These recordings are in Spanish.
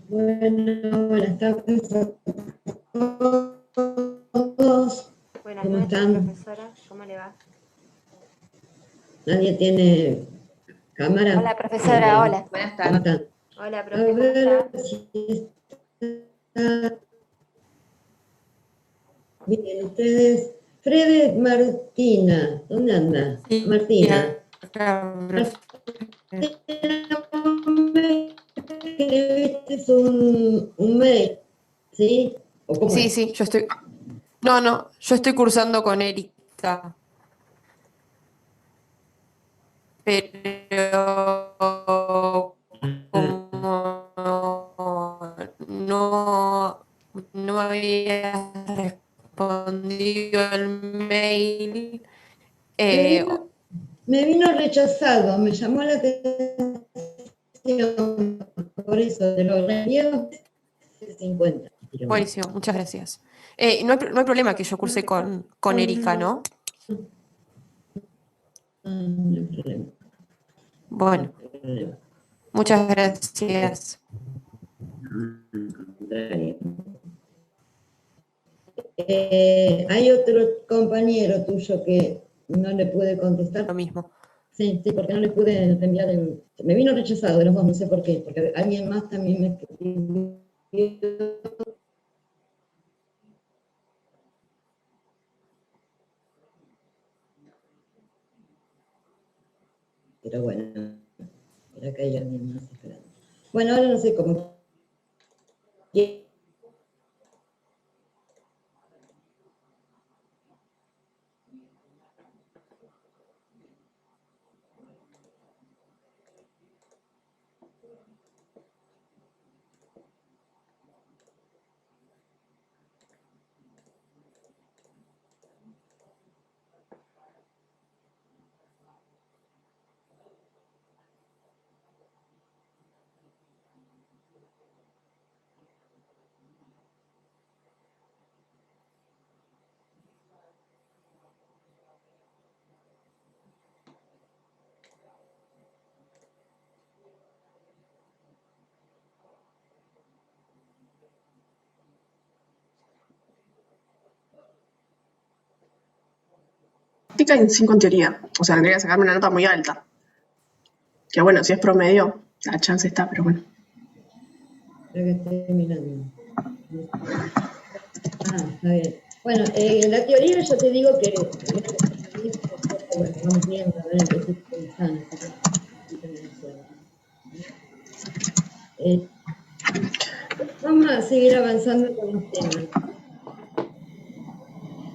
Bueno, buenas tardes a todos. Buenas ¿Cómo noches, están? profesora. ¿Cómo le va? ¿Nadie tiene cámara? Hola, profesora. Hola. Buenas ¿Cómo tardes. están? Hola, A profe. ¿Cómo ver está? si está bien. Ustedes. Frede Martina. ¿Dónde anda? Sí, Martina. acá, profe. Escribiste un mail, ¿sí? ¿O cómo Sí, es? sí, yo estoy. No, yo estoy cursando con Erika, pero como no me había respondido el mail, Me vino, me vino rechazado, me llamó la atención, por eso te lo reenvío 50. buenísimo, muchas gracias. No hay problema que yo curse con Erika, ¿no? No hay problema, no hay Bueno, problema. muchas gracias. Al contrario. Hay otro compañero tuyo que no le pude Lo contestar. mismo. Sí, porque no le pude enviar el... Me vino rechazado de los dos, no sé por qué, porque alguien más también me escribió. Pero bueno, era que hay alguien más esperando. Bueno, ahora no sé cómo... práctica y 5 en teoría. O sea, tendría que sacarme una nota muy alta. Que bueno, si es promedio, la chance está, pero bueno. Creo que estoy mirando. Ah, está bien. Bueno, la teoría yo te digo que bueno, vamos viendo, a ver en qué estoy pensando, así que vamos a seguir avanzando con los temas.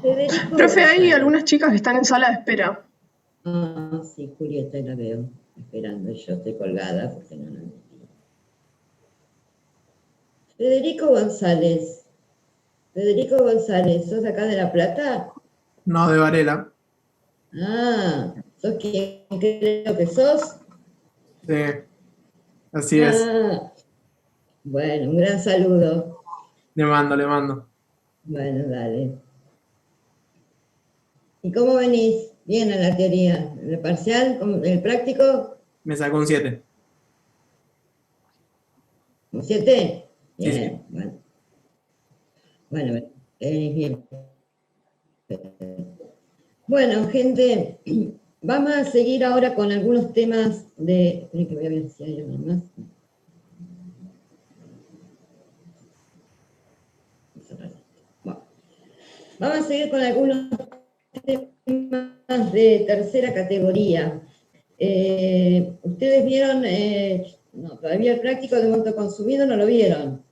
Federico Profe, hay González. algunas chicas que están en sala de espera. Ah, sí, Julieta, la veo esperando. Yo estoy colgada porque no la metí. Federico González. Federico González, ¿sos acá de La Plata? No, de Varela. Ah, ¿sos quien creo que sos? Sí, así es. Ah, bueno, un gran saludo. Le mando, le mando. Bueno, dale. ¿Y cómo venís? Bien en la teoría. ¿En el parcial? ¿En el práctico? Me sacó un 7. ¿Un 7? Sí, sí. Bien, bueno. Bueno, venís bien. Bueno, gente, vamos a seguir ahora con algunos temas de... Esperen que voy a ver si hay algo más. Bueno, vamos a seguir con algunos temas de tercera categoría. Ustedes vieron, no, todavía el práctico de monto consumido no lo vieron.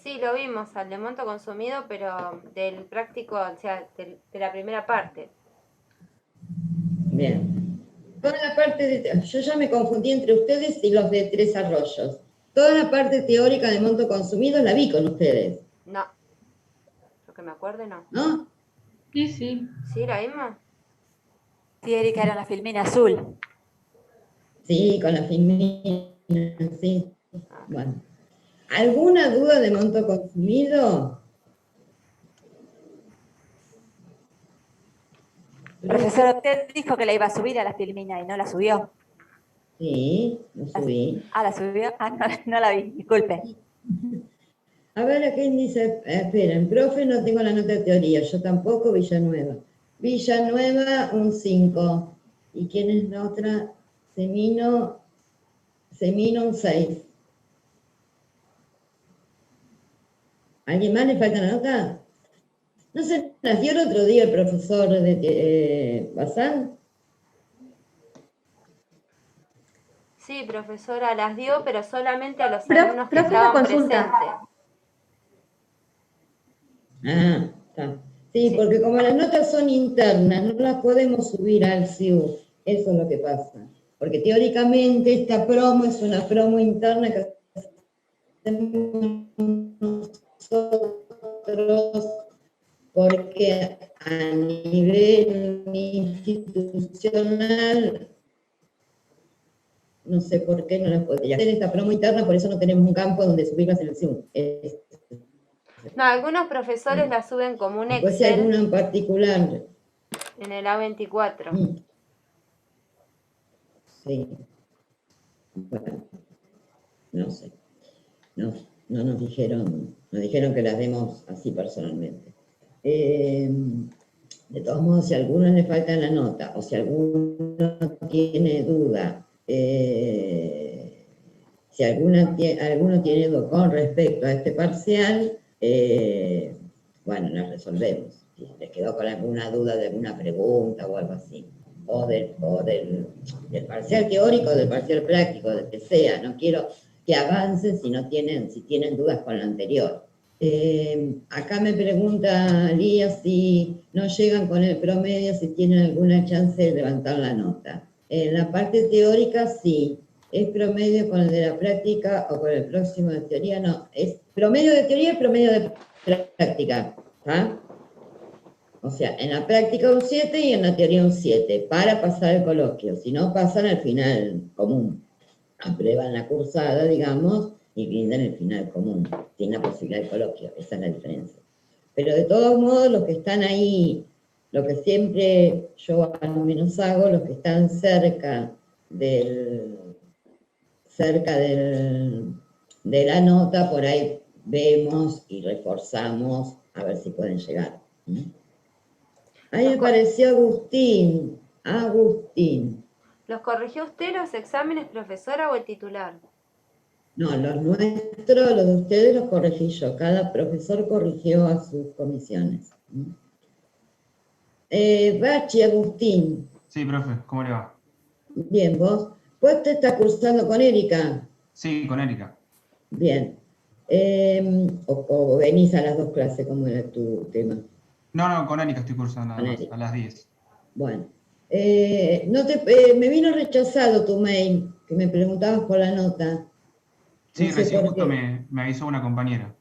Sí, lo vimos al de monto consumido, pero del práctico, o sea, de la primera parte. Bien. Toda la parte de... Yo ya me confundí entre ustedes y los de Tres Arroyos. Toda la parte teórica de monto consumido la vi con ustedes, No, lo que me acuerde no. ¿no? Sí, sí. ¿Sí, la vimos? Sí, Erika, era la filmina azul. Sí, con la filmina, sí. Bueno. ¿Alguna duda de monto consumido? Profesor, usted dijo que la iba a subir a la filmina y no la subió. Sí, lo subí. Ah, ¿la subió? Ah, no, no la vi, disculpe. A ver, ¿a quién dice? Esperen, profe, no tengo la nota de teoría, yo tampoco, Villanueva. Villanueva, un 5. ¿Y quién es la otra? Semino, un 6. ¿Alguien más le falta la nota? ¿No se las dio el otro día el profesor de Bazán? Sí, profesora, las dio, pero solamente a los Profe, alumnos que una estaban consulta. presentes. Ah, está. Sí, Sí. porque como las notas son internas, no las podemos subir al CIU. Eso es lo que pasa. Porque teóricamente esta promo es una promo interna que hacemos nosotros porque a nivel institucional no sé por qué no las podría hacer esta promo interna, por eso no tenemos un campo donde subirlas en el Zoom. No, algunos profesores la suben como un Después si alguno Excel en particular. en el A24. Sí. Bueno, no sé. No, no nos dijeron que las demos así personalmente. De todos modos, si a alguno le falta la nota o si alguno tiene duda, si alguno tiene duda con respecto a este parcial, bueno, la resolvemos. Si les quedó con alguna duda de alguna pregunta o algo así, o del parcial teórico, del parcial práctico, del que sea, no quiero que avancen si tienen dudas con lo anterior. Acá me pregunta Lía si no llegan con el promedio, si tienen alguna chance de levantar la nota. En la parte teórica sí, es promedio con el de la práctica o con el próximo de teoría, no, es promedio de teoría y promedio de práctica, ¿ah? O sea, en la práctica un 7 y en la teoría un 7, para pasar el coloquio, si no pasan al final común, aprueban la cursada, digamos, y brindan el final común, sin la posibilidad de coloquio, esa es la diferencia. Pero de todos modos, los que están ahí, lo que siempre yo al menos hago, los que están cerca de la nota, por ahí vemos y reforzamos a ver si pueden llegar. Ahí me pareció Agustín. Agustín. ¿Los corrigió usted los exámenes, profesora, o el titular? No, los nuestros, los de ustedes los corregí yo. Cada profesor corrigió a sus comisiones. Bachi, Agustín. Sí, profe, ¿cómo le va? Bien, vos. ¿Vos te estás cursando con Erika? Sí, con Erika. Bien. O venís a las dos clases, ¿cómo era tu tema? No, con Erika estoy cursando nada Con más, Erika. a las 10. Bueno. Me vino rechazado tu mail, que me preguntabas por la nota. Sí, No sé recién por justo qué. me avisó una compañera.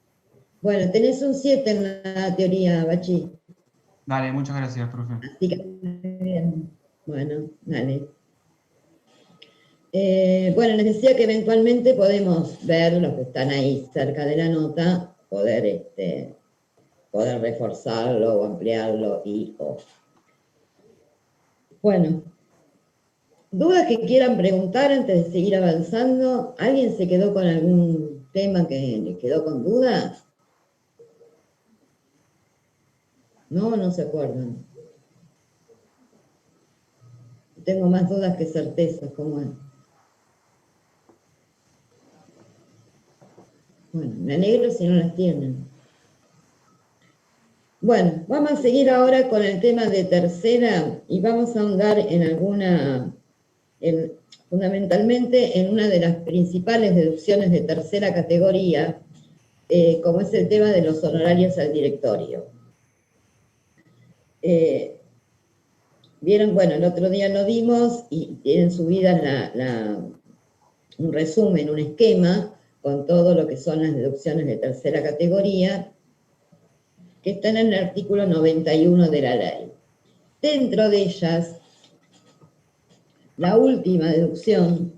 Bueno, tenés un 7 en la teoría, Bachi. Dale, muchas gracias, profe. Así que, bien. Bueno, dale. Bueno, les decía que eventualmente podemos ver los que están ahí cerca de la nota, poder reforzarlo o ampliarlo o. Bueno, ¿dudas que quieran preguntar antes de seguir avanzando? ¿Alguien se quedó con algún tema que le quedó con dudas? No se acuerdan. Tengo más dudas que certezas, ¿cómo es? Bueno, me alegro si no las tienen. Bueno, vamos a seguir ahora con el tema de tercera y vamos a ahondar fundamentalmente en una de las principales deducciones de tercera categoría, como es el tema de los honorarios al directorio. Vieron, bueno, el otro día lo vimos y tienen subidas un resumen, un esquema con todo lo que son las deducciones de tercera categoría, que están en el artículo 91 de la ley. Dentro de ellas, la última deducción,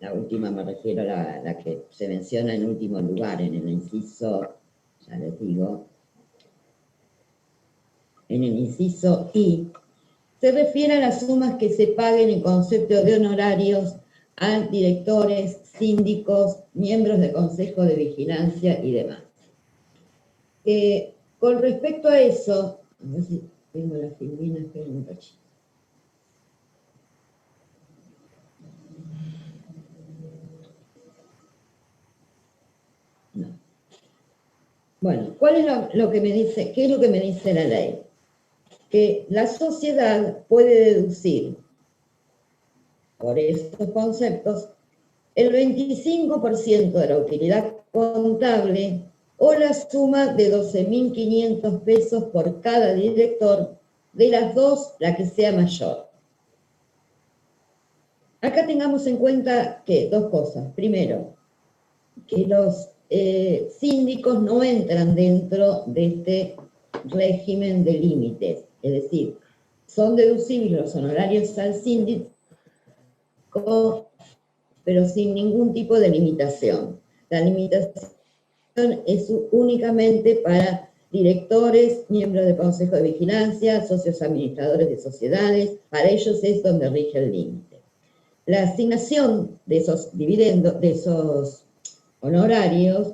la última me refiero a la que se menciona en último lugar, en el inciso, ya les digo, en el inciso I, se refiere a las sumas que se paguen en concepto de honorarios a directores, síndicos, miembros de consejo de vigilancia y demás. Con respecto a eso, a ver si tengo las figurinas que hay un cachito. No. Bueno, ¿cuál es lo que me dice? ¿Qué es lo que me dice la ley? Que la sociedad puede deducir por estos conceptos el 25% de la utilidad contable o la suma de 12.500 pesos por cada director, de las dos, la que sea mayor. Acá tengamos en cuenta que dos cosas. Primero, que los síndicos no entran dentro de este régimen de límites, es decir, son deducibles los honorarios al síndico, pero sin ningún tipo de limitación. La limitación es únicamente para directores, miembros del Consejo de Vigilancia, socios administradores de sociedades, para ellos es donde rige el límite. La asignación de esos dividendos, de esos honorarios,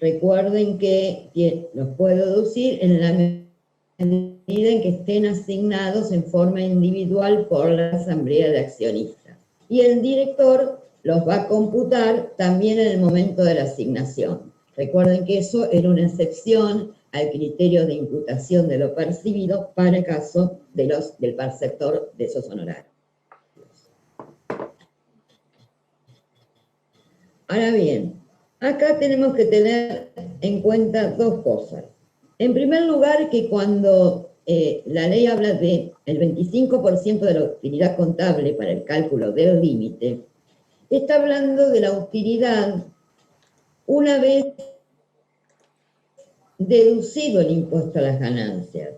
recuerden que los puedo deducir en la medida en que estén asignados en forma individual por la asamblea de accionistas. Y el director los va a computar también en el momento de la asignación. Recuerden que eso era una excepción al criterio de imputación de lo percibido para el caso del perceptor de esos honorarios. Ahora bien, acá tenemos que tener en cuenta dos cosas. En primer lugar, que cuando la ley habla de el 25% de la utilidad contable para el cálculo del límite, está hablando de la utilidad una vez deducido el impuesto a las ganancias.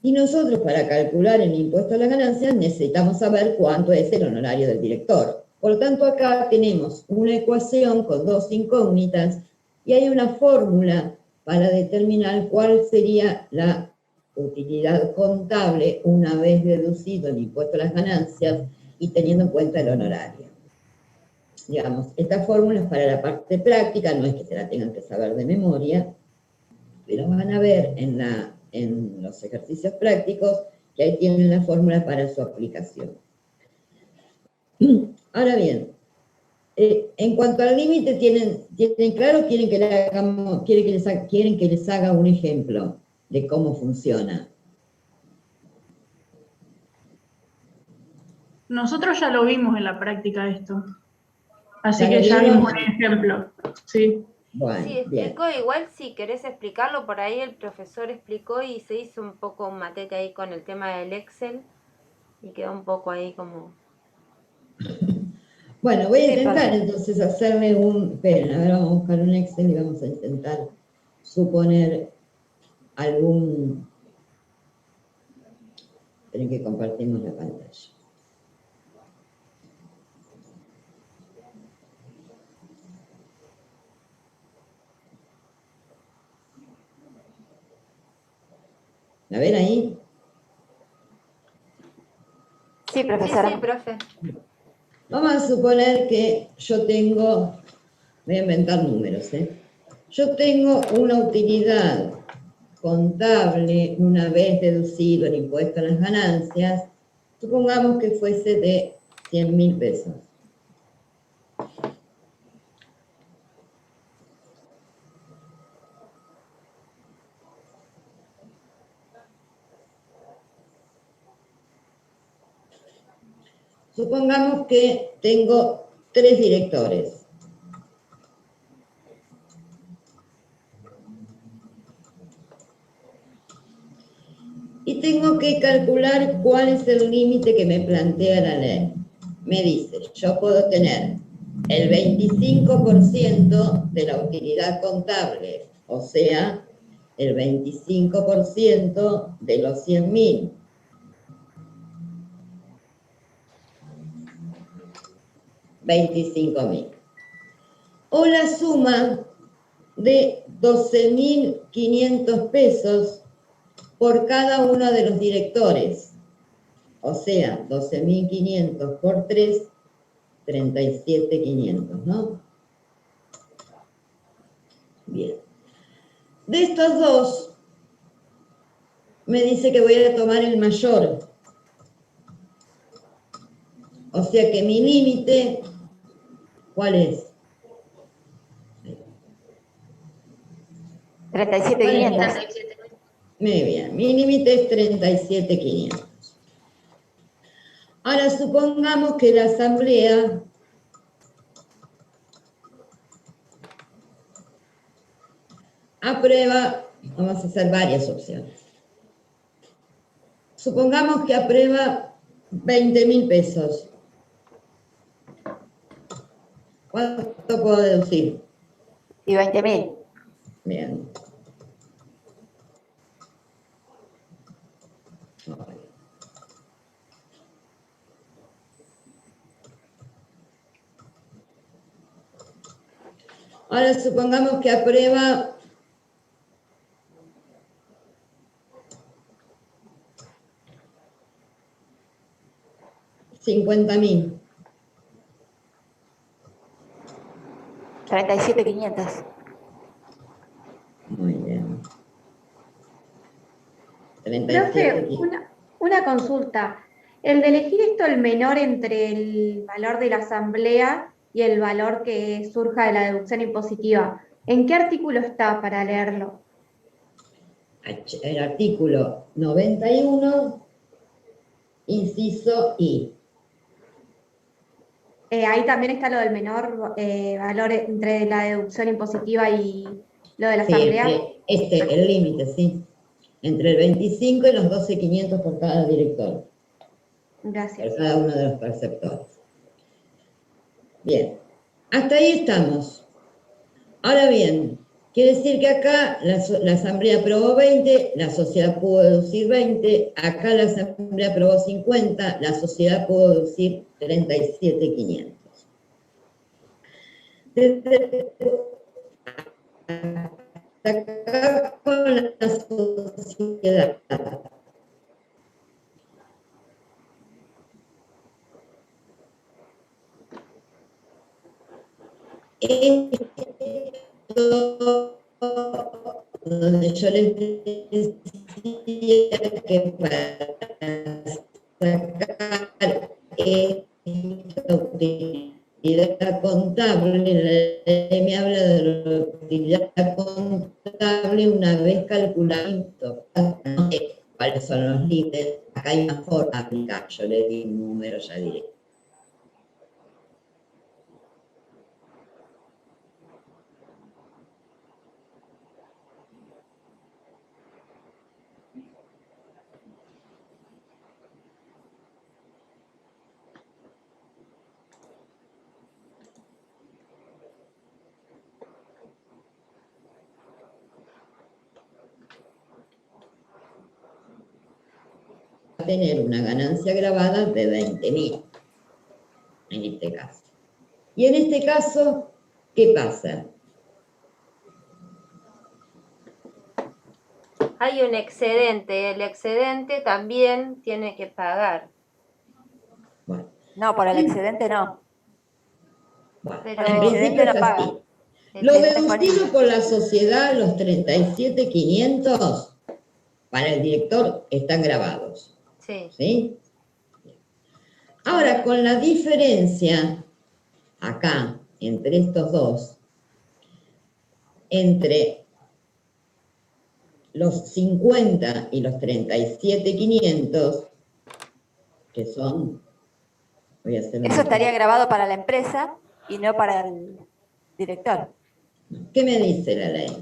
Y nosotros para calcular el impuesto a las ganancias necesitamos saber cuánto es el honorario del director. Por lo tanto, acá tenemos una ecuación con dos incógnitas y hay una fórmula para determinar cuál sería la utilidad contable una vez deducido el impuesto a las ganancias y teniendo en cuenta el honorario. Digamos, esta fórmula es para la parte práctica, no es que se la tengan que saber de memoria, pero van a ver en la en los ejercicios prácticos, que ahí tienen la fórmula para su aplicación. Ahora bien, en cuanto al límite, ¿tienen claro? ¿Quieren que les haga un ejemplo de cómo funciona? Nosotros ya lo vimos en la práctica esto. Así ¿Ya que lo ya vieron? vimos un ejemplo. Sí. Bueno, Sí, bien. explicó igual, si querés explicarlo, por ahí el profesor explicó y se hizo un poco un matete ahí con el tema del Excel y quedó un poco ahí como... Bueno, voy a Sí, intentar profe. entonces hacerle un... Esperen, a ver, vamos a buscar un Excel y vamos a intentar suponer algún... Esperen que compartimos la pantalla. ¿La ven ahí? Sí, Sí, profesora. sí, profe. Vamos a suponer que yo tengo... Voy a inventar números, ¿eh? Yo tengo una utilidad contable una vez deducido el impuesto a las ganancias, supongamos que fuese de 100.000 pesos. Supongamos que tengo 3 directores. Y tengo que calcular cuál es el límite que me plantea la ley. Me dice, yo puedo tener el 25% de la utilidad contable, o sea, el 25% de los 100.000. $25.000. O la suma de 12.500 pesos por cada uno de los directores. O sea, 12.500 por 3, 37.500, ¿no? Bien. De estos dos, me dice que voy a tomar el mayor. O sea que mi límite, ¿cuál es? 37.500. Muy bien, mi límite es 37.500. Ahora supongamos que la asamblea aprueba, vamos a hacer varias opciones. Supongamos que aprueba 20.000 pesos. ¿Cuánto puedo deducir? Y 20.000. Bien. Ahora supongamos que aprueba 50.000. 37.500. Muy bien. Profe, 37.500. una consulta. El de elegir esto el menor entre el valor de la asamblea y el valor que surja de la deducción impositiva, ¿en qué artículo está para leerlo? El artículo 91, inciso I. Ahí también está lo del menor valor entre la deducción impositiva y lo de la Sí, asamblea. el límite, sí. Entre el 25 y los 12.500 por cada director, Gracias. por cada uno de los perceptores. Bien, hasta ahí estamos. Ahora bien, quiere decir que acá la asamblea aprobó 20, la sociedad pudo deducir 20, acá la asamblea aprobó 50, la sociedad pudo deducir 37.500. Desde acá con la sociedad. Esto donde yo les decía que para sacar esta utilidad contable, la ley me habla de la utilidad contable una vez calculado cuáles son los límites. Acá hay una forma de aplicar, yo le di un número ya directo. Tener una ganancia grabada de 20.000 en este caso. Y en este caso, ¿qué pasa? Hay un excedente, el excedente también tiene que pagar. Bueno, No, por el excedente no. bueno, Pero en el principio excedente es no paga. así. El Lo excedente es deducido buenísimo. por la sociedad, los 37.500, para el director están grabados. sí, ¿Sí? Ahora, con la diferencia acá, entre estos dos, entre los 50 y los 37.500, que son, voy a hacer Eso estaría grabado para la empresa y no para el director. ¿Qué me dice la ley?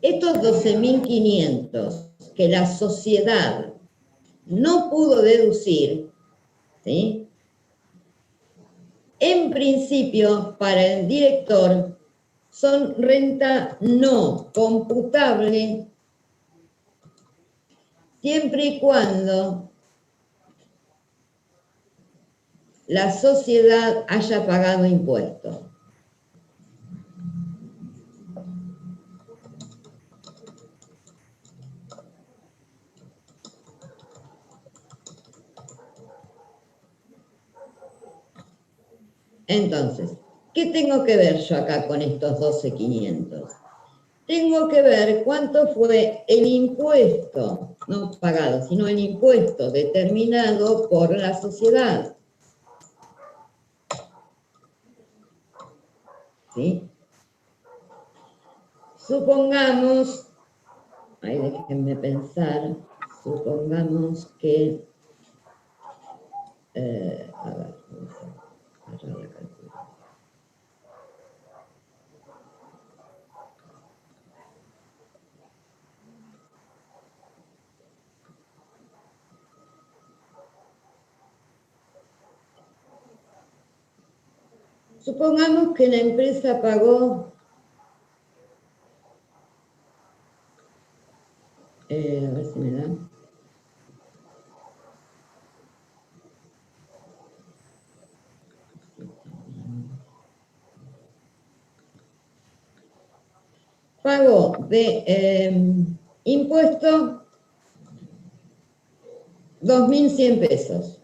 Estos 12.500 que la sociedad no pudo deducir, ¿sí? En principio, para el director, son renta no computable siempre y cuando la sociedad haya pagado impuestos. Entonces, ¿qué tengo que ver yo acá con estos 12.500? Tengo que ver cuánto fue el impuesto, no pagado, sino el impuesto determinado por la sociedad. ¿Sí? Supongamos, ahí déjenme pensar, supongamos que, a ver, vamos a agarrar la calculadora. Supongamos que la empresa pagó, a ver si me da. Pagó de impuesto 2.100 pesos.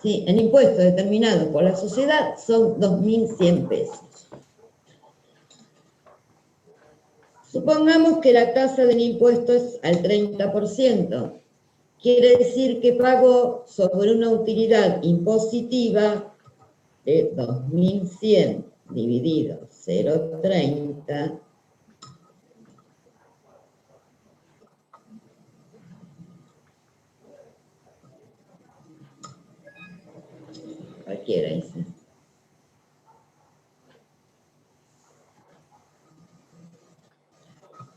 Sí, el impuesto determinado por la sociedad son 2.100 pesos. Supongamos que la tasa del impuesto es al 30%. Quiere decir que pagó sobre una utilidad impositiva de 2.100 dividido 0,30. Cualquiera dice.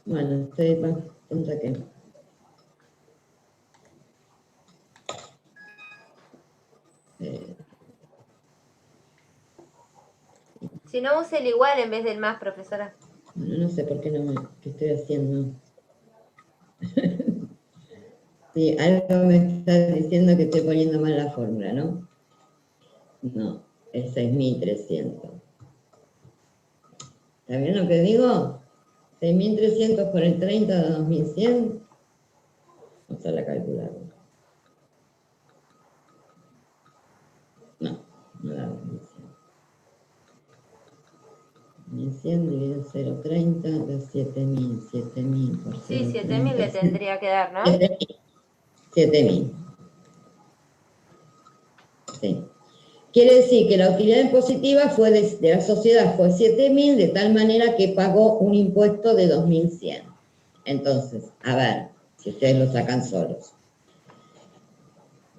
Bueno, ustedes van cuenta que si no use el igual en vez del más, profesora. bueno, no sé por qué no me, qué estoy haciendo. Sí, algo me está diciendo que estoy poniendo mal la fórmula, ¿no? No, es 6.300. ¿Está bien lo que digo? 6.300 por el 30 de 2.100. Vamos a la calculadora. No, no da 2.100. 1100 dividido 0,30 da 7.000. 7.000 por 0,30. Sí, 7.000 le tendría que dar, ¿no? 7.000. Sí. Quiere decir que la utilidad impositiva fue de la sociedad fue 7.000, de tal manera que pagó un impuesto de 2.100. Entonces, a ver, si ustedes lo sacan solos.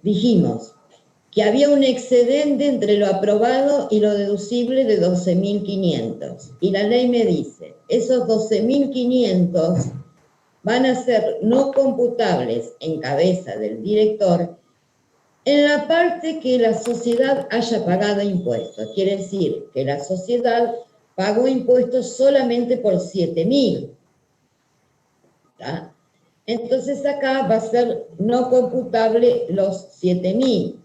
Dijimos que había un excedente entre lo aprobado y lo deducible de 12.500. Y la ley me dice, esos 12.500 van a ser no computables en cabeza del director en la parte que la sociedad haya pagado impuestos. Quiere decir que la sociedad pagó impuestos solamente por 7.000. ¿Tá? Entonces acá va a ser no computable los 7.000.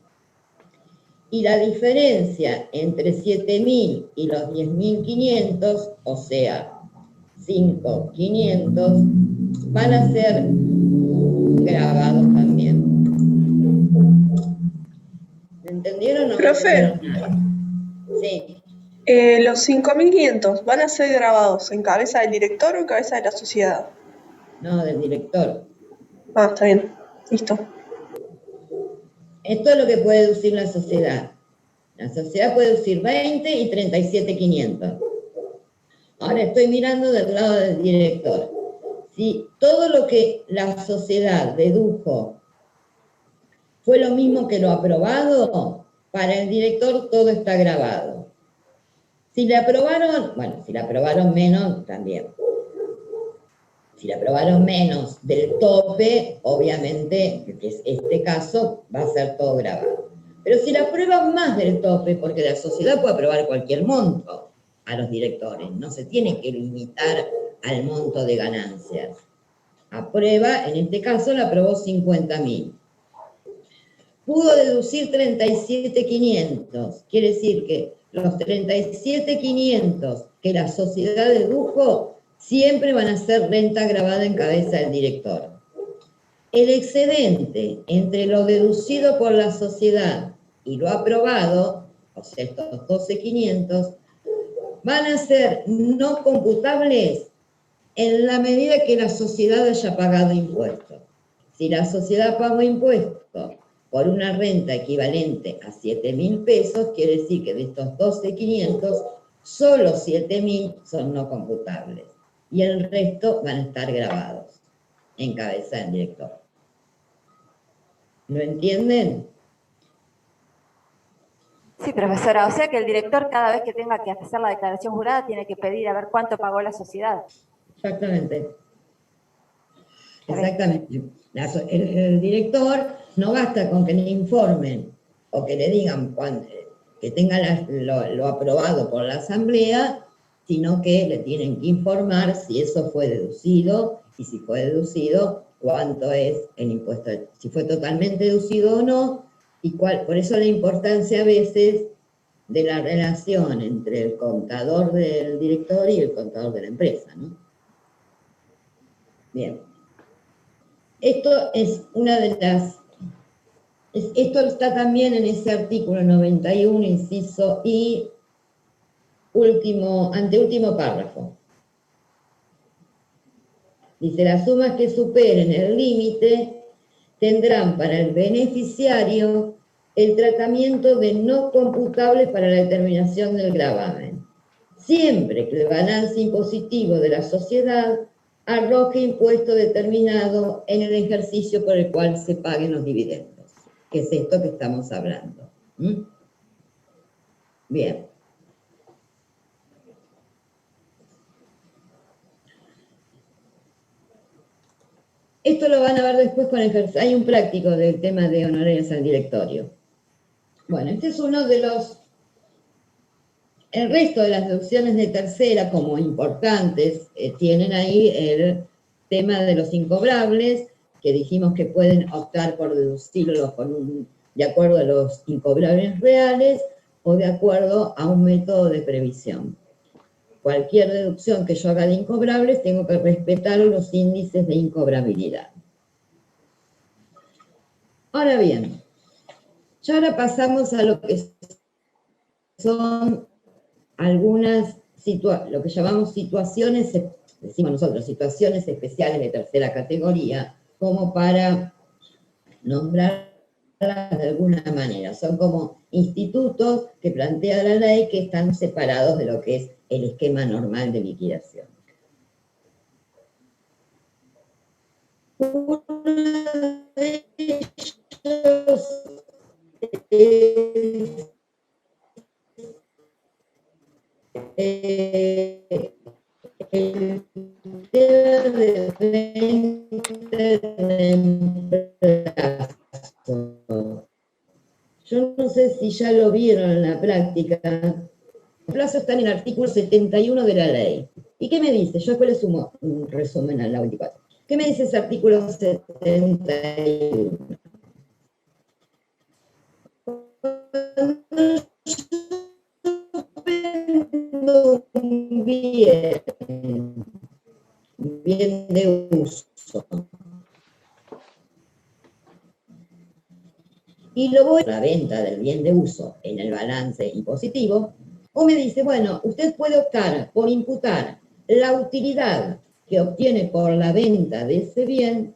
Y la diferencia entre 7.000 y los 10.500, o sea, 5.500, van a ser grabados también. ¿Me entendieron o no? Profe. Sí. Los 5.500 van a ser grabados en cabeza del director o en cabeza de la sociedad. No, del director. Ah, está bien. Listo. Esto es lo que puede deducir la sociedad. La sociedad puede deducir 20 y 37.500. Ahora estoy mirando del lado del director. Si todo lo que la sociedad dedujo fue lo mismo que lo aprobado, para el director todo está grabado. Si le aprobaron, bueno, si le aprobaron menos, también. Si le aprobaron menos del tope, obviamente, que es este caso, va a ser todo grabado. Pero si le aprueban más del tope, porque la sociedad puede aprobar cualquier monto a los directores, no se tiene que limitar al monto de ganancias. Aprueba, en este caso, la aprobó 50.000. Pudo deducir 37.500, quiere decir que los 37.500 que la sociedad dedujo siempre van a ser renta grabada en cabeza del director. El excedente entre lo deducido por la sociedad y lo aprobado, o sea, estos 12.500, van a ser no computables en la medida que la sociedad haya pagado impuestos. Si la sociedad pagó impuestos por una renta equivalente a 7.000 pesos, quiere decir que de estos 12.500, solo 7.000 son no computables. Y el resto van a estar grabados en cabeza del director. ¿Lo entienden? Sí, profesora, o sea que el director cada vez que tenga que hacer la declaración jurada tiene que pedir a ver cuánto pagó la sociedad. Exactamente. Exactamente. El director no basta con que le informen o que le digan que tenga lo aprobado por la asamblea, sino que le tienen que informar si eso fue deducido y si fue deducido, cuánto es el impuesto, si fue totalmente deducido o no, y por eso la importancia a veces de la relación entre el contador del director y el contador de la empresa, ¿no? Bien. Esto es una de las... Esto está también en ese artículo 91, inciso I, anteúltimo párrafo. Dice, las sumas que superen el límite tendrán para el beneficiario el tratamiento de no computable para la determinación del gravamen, siempre que el balance impositivo de la sociedad arroje impuesto determinado en el ejercicio por el cual se paguen los dividendos, que es esto que estamos hablando. Bien. Esto lo van a ver después con ejercicio. Hay un práctico del tema de honorarios al directorio. Bueno, este es uno de los... El resto de las deducciones de tercera, como importantes, tienen ahí el tema de los incobrables, que dijimos que pueden optar por deducirlos de acuerdo a los incobrables reales o de acuerdo a un método de previsión. Cualquier deducción que yo haga de incobrables, tengo que respetar los índices de incobrabilidad. Ahora bien, ya ahora pasamos a lo que son algunas lo que llamamos situaciones, decimos nosotros, situaciones especiales de tercera categoría, como para nombrarlas de alguna manera. Son como institutos que plantea la ley que están separados de lo que es el esquema normal de liquidación. Uno de ellos es el tema de venta de reemplazo. Yo no sé si ya lo vieron en la práctica. El plazo está en el artículo 71 de la ley. ¿Y qué me dice? Yo después le sumo un resumen a la 24. ¿Qué me dice ese artículo 71? Cuando yo vendo un bien de uso, y lo voy a la venta del bien de uso en el balance impositivo, o me dice, bueno, usted puede optar por imputar la utilidad que obtiene por la venta de ese bien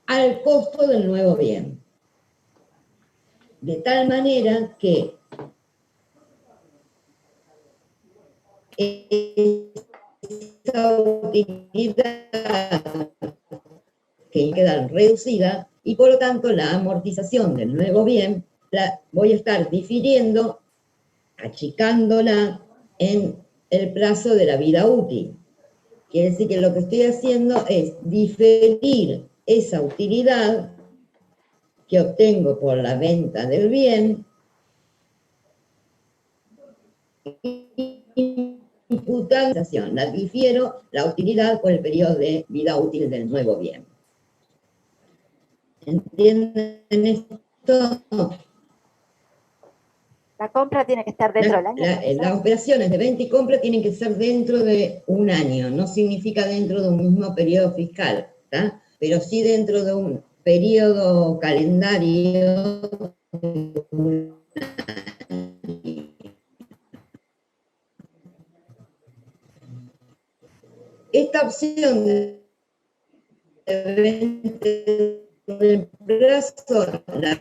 al costo del nuevo bien. De tal manera que esa utilidad que queda reducida y por lo tanto la amortización del nuevo bien la voy a estar difiriendo, achicándola en el plazo de la vida útil. Quiere decir que lo que estoy haciendo es diferir esa utilidad que obtengo por la venta del bien, imputando, la difiero la utilidad por el periodo de vida útil del nuevo bien. ¿Entienden esto? La compra tiene que estar dentro del año. Las operaciones de venta y compra tienen que ser dentro de un año, no significa dentro de un mismo periodo fiscal, ¿tá? Pero sí dentro de un periodo calendario de un año. Esta opción de venta del plazo la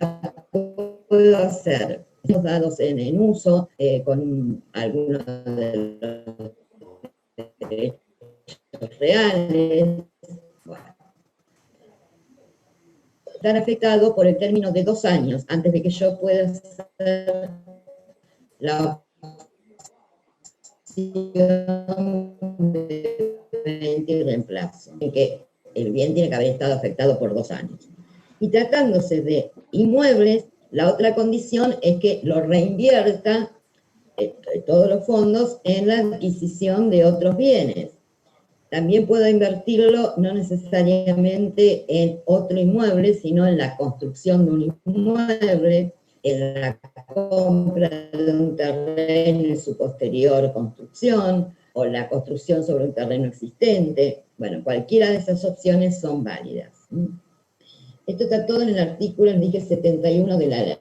puedo hacer los dados en uso con algunos de los derechos reales. Bueno, están afectados por el término de 2 años antes de que yo pueda hacer la opción de venta y reemplazo, en que el bien tiene que haber estado afectado por 2 años. Y tratándose de inmuebles, la otra condición es que lo reinvierta todos los fondos en la adquisición de otros bienes. También puedo invertirlo no necesariamente en otro inmueble, sino en la construcción de un inmueble, en la compra de un terreno y su posterior construcción, o la construcción sobre un terreno existente. Bueno, cualquiera de esas opciones son válidas. Esto está todo en el artículo, dije, 71 de la ley.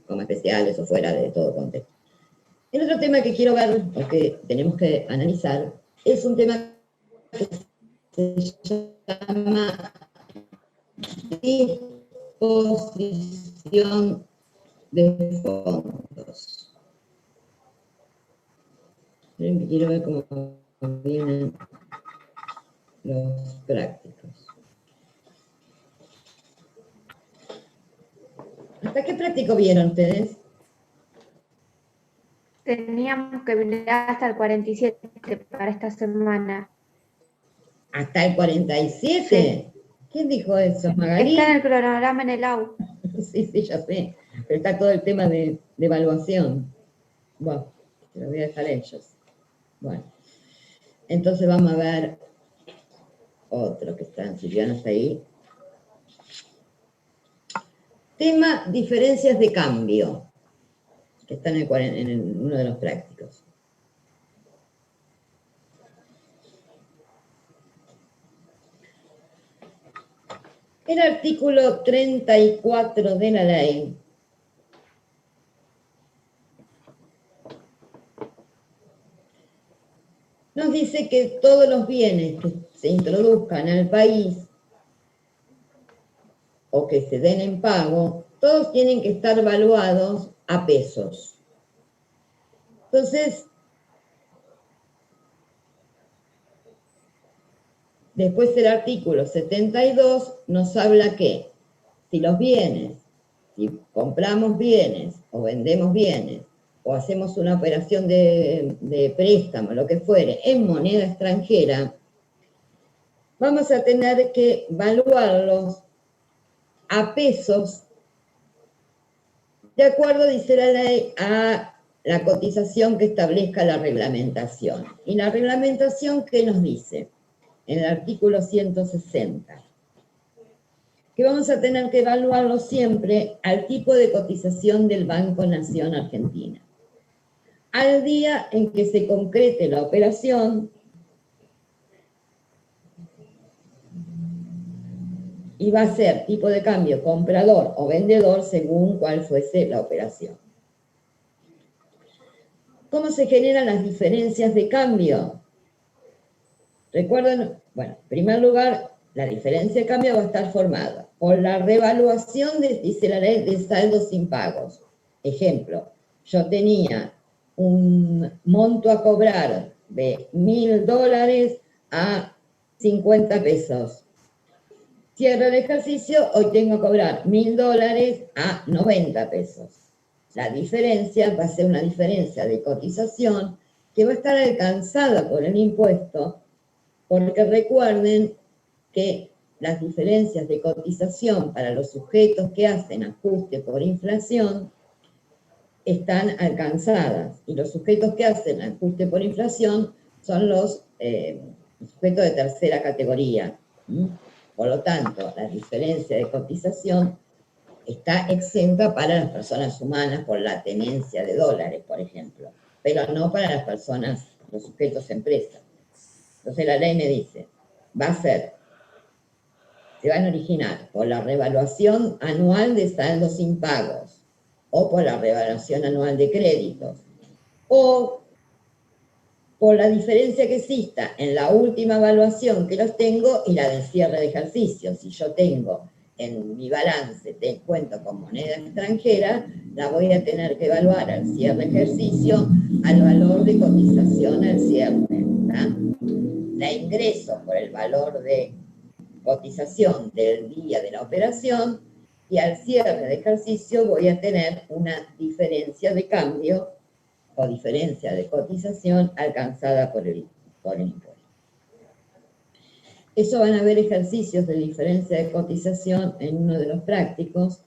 Como especiales o fuera de todo contexto. El otro tema que quiero ver, o que tenemos que analizar, es un tema que se llama disposición de fondos. Quiero ver cómo vienen los prácticos. ¿Hasta qué práctico vieron ustedes? Teníamos que mirar hasta el 47 para esta semana. ¿Hasta el 47? Sí. ¿Quién dijo eso, Magalí? Está en el cronograma en el AU. Sí, ya sé. Pero está todo el tema de evaluación. Bueno, te lo voy a dejar a ellos. Bueno, entonces vamos a ver otro que están, si ya no está ahí. Tema diferencias de cambio, que está en uno de los prácticos. El artículo 34 de la ley nos dice que todos los bienes que se introduzcan al país o que se den en pago, todos tienen que estar valuados a pesos. Entonces, después el artículo 72 nos habla que si los bienes, si compramos bienes o vendemos bienes o hacemos una operación de préstamo, lo que fuere, en moneda extranjera, vamos a tener que valuarlos a pesos de acuerdo, dice la ley, a la cotización que establezca la reglamentación. ¿Y la reglamentación qué nos dice? En el artículo 160, que vamos a tener que evaluarlo siempre al tipo de cotización del Banco Nación Argentina. Al día en que se concrete la operación y va a ser tipo de cambio comprador o vendedor según cuál fuese la operación. ¿Cómo se generan las diferencias de cambio? Recuerden, bueno, en primer lugar, la diferencia de cambio va a estar formada por la revaluación, dice la ley, de saldos impagos. Ejemplo, yo tenía un monto a cobrar de $1.000 a 50 pesos. Cierro el ejercicio, hoy tengo que cobrar $1.000 a 90 pesos. La diferencia va a ser una diferencia de cotización que va a estar alcanzada por el impuesto, porque recuerden que las diferencias de cotización para los sujetos que hacen ajuste por inflación están alcanzadas, y los sujetos que hacen ajuste por inflación son los sujetos de tercera categoría. Por lo tanto, la diferencia de cotización está exenta para las personas humanas por la tenencia de dólares, por ejemplo, pero no para las personas, los sujetos empresas. Entonces la ley me dice, se van a originar por la revaluación anual de saldos impagos, o por la revaluación anual de créditos, o por la diferencia que exista en la última evaluación que los tengo y la del cierre de ejercicio. Si yo tengo en mi balance, te cuento con moneda extranjera, la voy a tener que evaluar al cierre de ejercicio al valor de cotización al cierre. ¿Tá? La ingreso por el valor de cotización del día de la operación y al cierre de ejercicio voy a tener una diferencia de cambio o diferencia de cotización alcanzada por el impuesto. Eso van a haber ejercicios de diferencia de cotización en uno de los prácticos,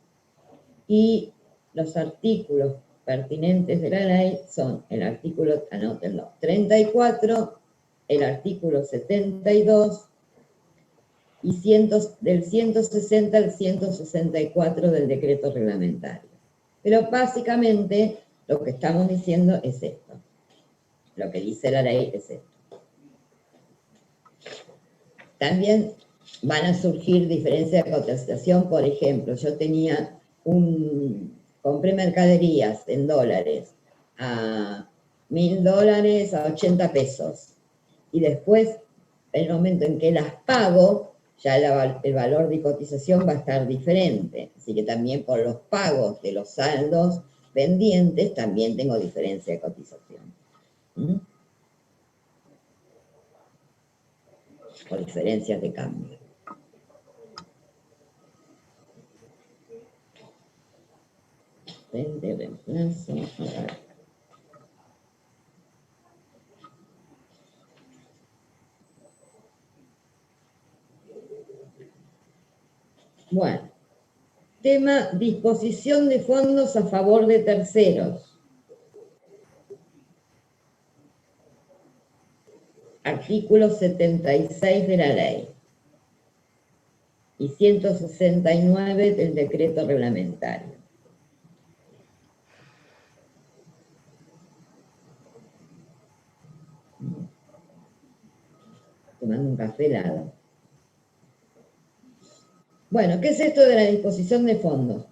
y los artículos pertinentes de la ley son el artículo, anótenlo, 34, el artículo 72 y del 160 al 164 del decreto reglamentario. Pero básicamente lo que estamos diciendo es esto. Lo que dice la ley es esto. También van a surgir diferencias de cotización. Por ejemplo, yo compré mercaderías en dólares a $1.000 a 80 pesos. Y después, en el momento en que las pago, ya el valor de cotización va a estar diferente. Así que también por los pagos de los saldos pendientes también tengo diferencia de cotización. Por diferencias de cambio. De reemplazo. Bueno, tema disposición de fondos a favor de terceros. Artículo 76 de la ley y 169 del decreto reglamentario. Tomando un café helado. Bueno, ¿qué es esto de la disposición de fondos?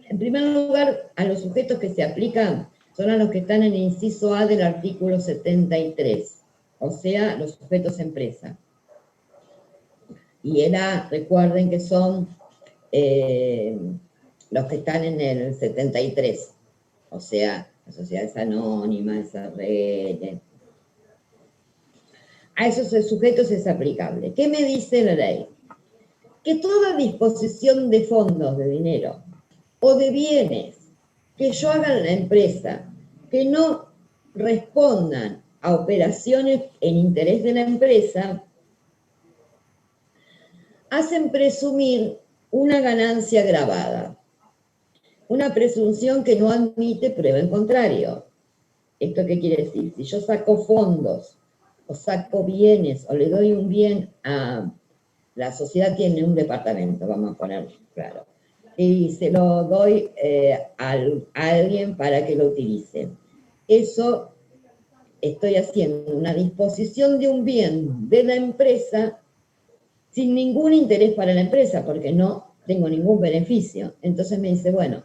En primer lugar, a los sujetos que se aplican son a los que están en el inciso A del artículo 73, o sea, los sujetos empresa. Y el A, recuerden que son los que están en el 73, o sea, las sociedades anónimas, SRL. A esos sujetos es aplicable. ¿Qué me dice la ley? Que toda disposición de fondos, de dinero, o de bienes que yo haga en la empresa, que no respondan a operaciones en interés de la empresa, hacen presumir una ganancia grabada, una presunción que no admite prueba en contrario. ¿Esto qué quiere decir? Si yo saco fondos, o saco bienes, o le doy un bien a la sociedad, tiene un departamento, vamos a poner claro, y se lo doy a alguien para que lo utilice. Eso estoy haciendo una disposición de un bien de la empresa sin ningún interés para la empresa, porque no tengo ningún beneficio. Entonces me dice, bueno,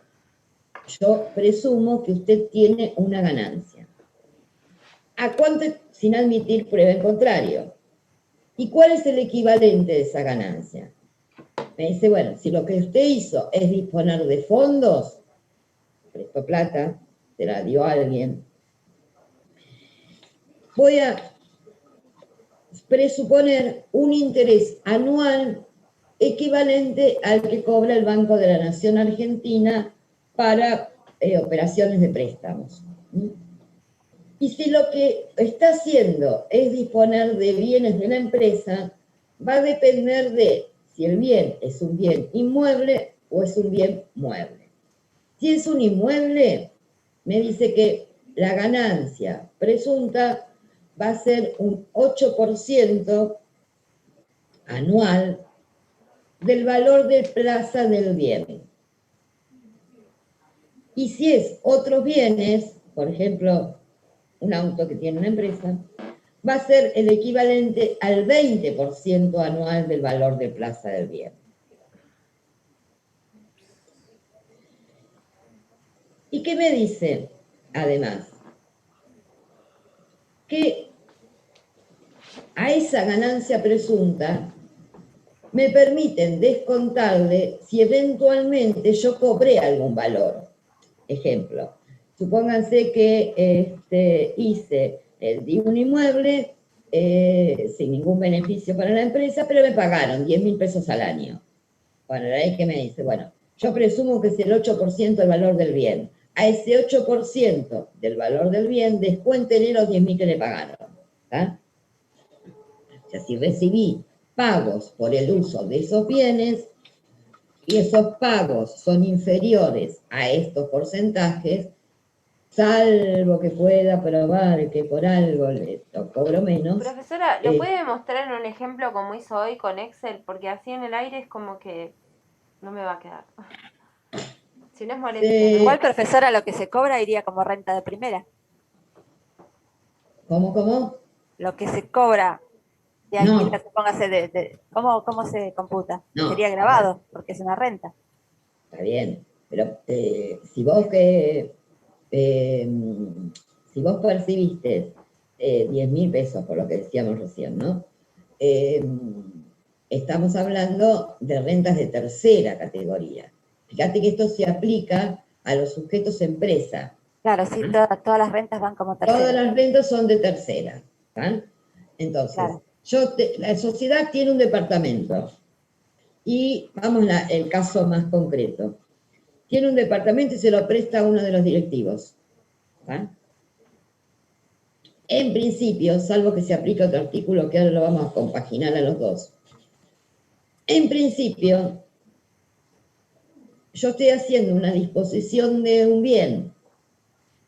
yo presumo que usted tiene una ganancia. ¿A cuánto? Sin admitir prueba en contrario. ¿Y cuál es el equivalente de esa ganancia? Me dice, bueno, si lo que usted hizo es disponer de fondos, prestó plata, se la dio a alguien, voy a presuponer un interés anual equivalente al que cobra el Banco de la Nación Argentina para operaciones de préstamos. Y si lo que está haciendo es disponer de bienes de la empresa, va a depender de si el bien es un bien inmueble o es un bien mueble. Si es un inmueble, me dice que la ganancia presunta va a ser un 8% anual del valor de plaza del bien. Y si es otros bienes, por ejemplo, un auto que tiene una empresa, va a ser el equivalente al 20% anual del valor de plaza del bien. ¿Y qué me dice, además? Que a esa ganancia presunta me permiten descontarle si eventualmente yo cobré algún valor. Ejemplo, supónganse que di un inmueble sin ningún beneficio para la empresa, pero me pagaron 10.000 pesos al año. Bueno, la ley que me dice, bueno, yo presumo que es el 8% del valor del bien. A ese 8% del valor del bien, descuéntenle los 10.000 que le pagaron. ¿Tá? O sea, si recibí pagos por el uso de esos bienes y esos pagos son inferiores a estos porcentajes, salvo que pueda probar que por algo lo cobro menos. Profesora, ¿lo puede mostrar en un ejemplo como hizo hoy con Excel? Porque así en el aire es como que no me va a quedar. Si no es molestia. Igual, profesora, lo que se cobra iría como renta de primera. ¿Cómo? Lo que se cobra de alquiler, póngase ¿cómo se computa? No. Sería grabado, porque es una renta. Está bien, pero si vos percibiste 10.000 pesos, por lo que decíamos recién, ¿no? Estamos hablando de rentas de tercera categoría. Fíjate que esto se aplica a los sujetos empresa. Claro, sí, todas las rentas van como tercera. Todas las rentas son de tercera. ¿Tá? Entonces, claro. La sociedad tiene un departamento. Y vamos el caso más concreto. Tiene un departamento y se lo presta a uno de los directivos. ¿Tá? En principio, salvo que se aplique otro artículo que ahora lo vamos a compaginar a los dos. En principio, yo estoy haciendo una disposición de un bien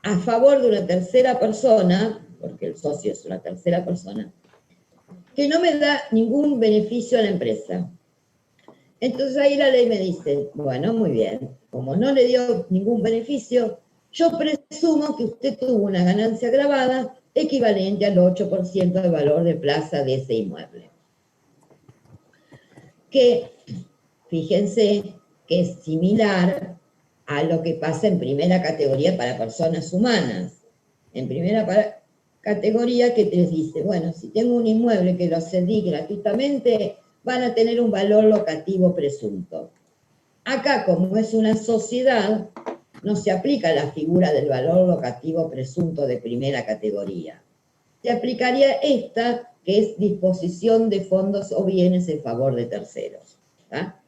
a favor de una tercera persona, porque el socio es una tercera persona, que no me da ningún beneficio a la empresa. Entonces ahí la ley me dice, bueno, muy bien, como no le dio ningún beneficio, yo presumo que usted tuvo una ganancia grabada equivalente al 8% del valor de plaza de ese inmueble. Que fíjense que es similar a lo que pasa en primera categoría para personas humanas. En primera categoría que les dice, bueno, si tengo un inmueble que lo cedí gratuitamente, van a tener un valor locativo presunto. Acá, como es una sociedad, no se aplica la figura del valor locativo presunto de primera categoría. Se aplicaría esta, que es disposición de fondos o bienes en favor de terceros. ¿Tá?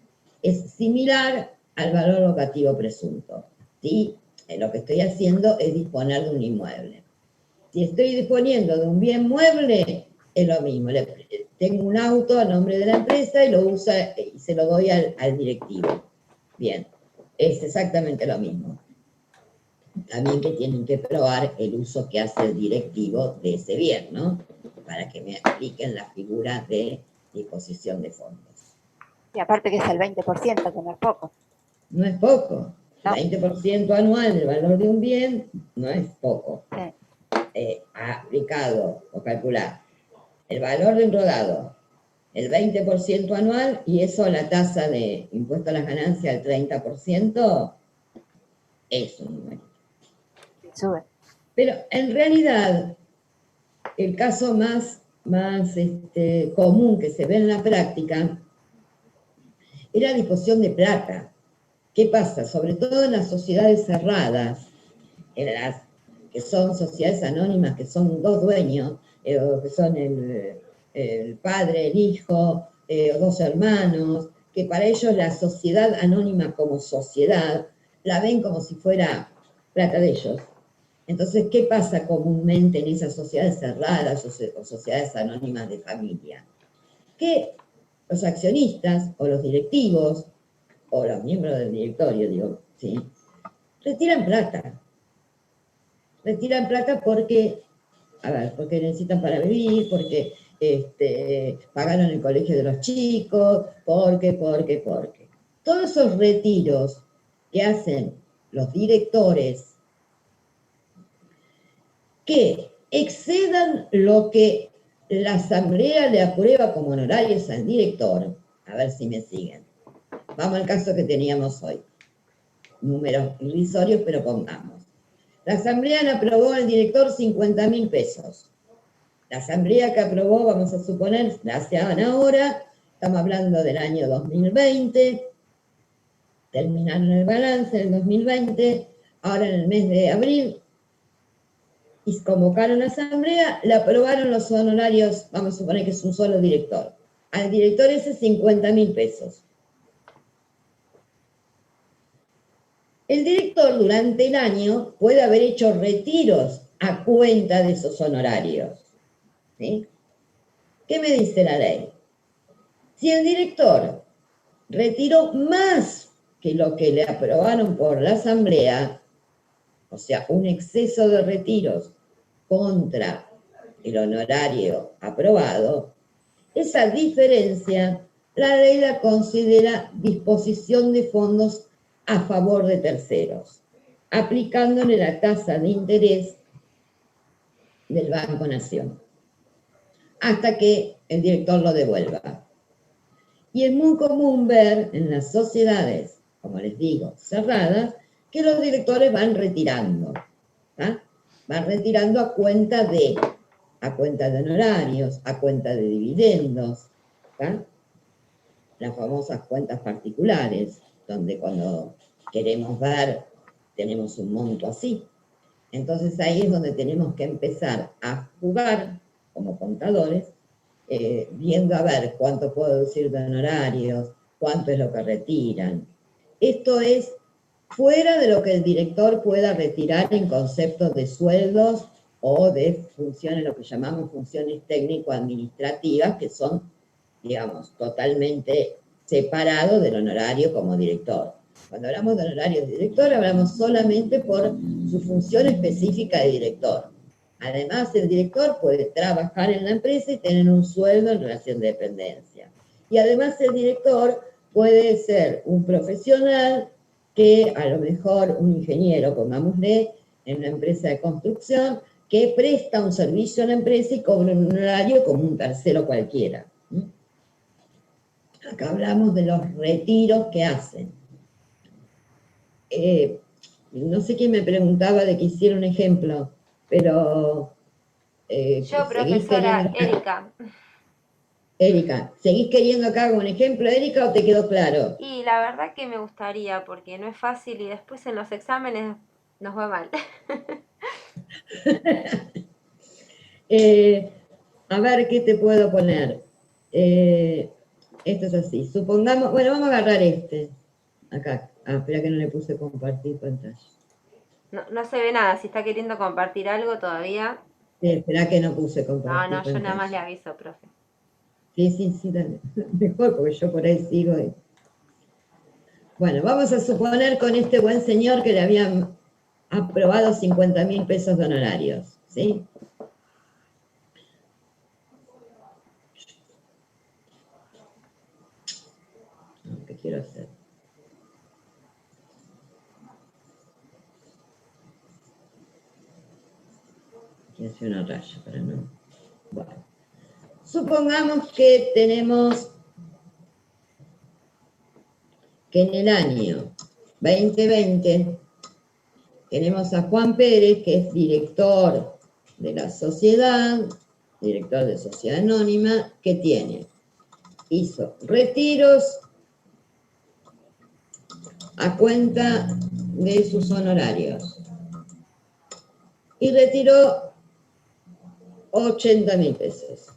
Es similar al valor locativo presunto. ¿Sí? Lo que estoy haciendo es disponer de un inmueble. Si estoy disponiendo de un bien mueble, es lo mismo. Tengo un auto a nombre de la empresa y lo usa y se lo doy al directivo. Bien, es exactamente lo mismo. También que tienen que probar el uso que hace el directivo de ese bien, ¿no? Para que me apliquen la figura de disposición de fondos. Y aparte que es el 20%, que no es poco. No es poco. No. 20% anual del valor de un bien no es poco. Sí. Aplicado o calcular el valor de un rodado, el 20% anual, y eso a la tasa de impuesto a las ganancias del 30%, es un número. Sube. Pero en realidad, el caso más común que se ve en la práctica es la disposición de plata. ¿Qué pasa? Sobre todo en las sociedades cerradas, en las que son sociedades anónimas, que son dos dueños, que son el padre, el hijo, dos hermanos, que para ellos la sociedad anónima como sociedad la ven como si fuera plata de ellos. Entonces, ¿qué pasa comúnmente en esas sociedades cerradas o sociedades anónimas de familia? Que los accionistas o los directivos o los miembros del directorio, digo, ¿sí? Retiran plata. Retiran plata porque necesitan para vivir, porque pagaron el colegio de los chicos, porque. Todos esos retiros que hacen los directores que excedan lo que la asamblea le aprueba como honorarios al director, a ver si me siguen. Vamos al caso que teníamos hoy. Números irrisorios, pero pongamos. La asamblea le aprobó al director 50.000 pesos. La asamblea que aprobó, vamos a suponer, la hacían ahora, estamos hablando del año 2020, terminaron el balance del 2020, ahora en el mes de abril, y convocaron a la asamblea, le aprobaron los honorarios, vamos a suponer que es un solo director. Al director ese 50.000 pesos. El director durante el año puede haber hecho retiros a cuenta de esos honorarios. ¿Sí? ¿Qué me dice la ley? Si el director retiró más que lo que le aprobaron por la asamblea, o sea, un exceso de retiros contra el honorario aprobado, esa diferencia la ley la considera disposición de fondos a favor de terceros, aplicándole la tasa de interés del Banco Nación, hasta que el director lo devuelva. Y es muy común ver en las sociedades, como les digo, cerradas, que los directores van retirando. ¿Tá? Van retirando a cuenta de honorarios, a cuenta de dividendos, ¿tá? Las famosas cuentas particulares, donde cuando queremos ver tenemos un monto así. Entonces ahí es donde tenemos que empezar a jugar como contadores, viendo a ver cuánto puedo deducir de honorarios, cuánto es lo que retiran. Esto es fuera de lo que el director pueda retirar en conceptos de sueldos o de funciones, lo que llamamos funciones técnico-administrativas, que son, digamos, totalmente separados del honorario como director. Cuando hablamos de honorario de director, hablamos solamente por su función específica de director. Además, el director puede trabajar en la empresa y tener un sueldo en relación de dependencia. Y además el director puede ser un profesional que a lo mejor un ingeniero, pongámosle, en una empresa de construcción, que presta un servicio a la empresa y cobra un honorario como un tercero cualquiera. Acá hablamos de los retiros que hacen. No sé quién me preguntaba de que hiciera un ejemplo, pero Yo, ¿seguís profesora queriendo, Erika. Erika, ¿seguís queriendo acá un ejemplo, Erika, o te quedó claro? Y la verdad que me gustaría, porque no es fácil y después en los exámenes nos va mal. A ver, ¿qué te puedo poner? Esto es así. Supongamos, bueno, vamos a agarrar este. Acá. Ah, espera que no le puse compartir pantalla. No se ve nada, si está queriendo compartir algo todavía. Sí, espera que no puse No, compartir yo nada más le pantalla. aviso, profe. Sí, dale. Mejor, porque yo por ahí sigo. Bueno, vamos a suponer con este buen señor que le habían aprobado 50.000 pesos de honorarios, ¿sí? ¿Qué quiero hacer? Quiero hacer una raya para no... Bueno. Supongamos que tenemos que en el año 2020 tenemos a Juan Pérez, que es director de la sociedad, director de Sociedad Anónima, que hizo retiros a cuenta de sus honorarios y retiró 80.000 pesos.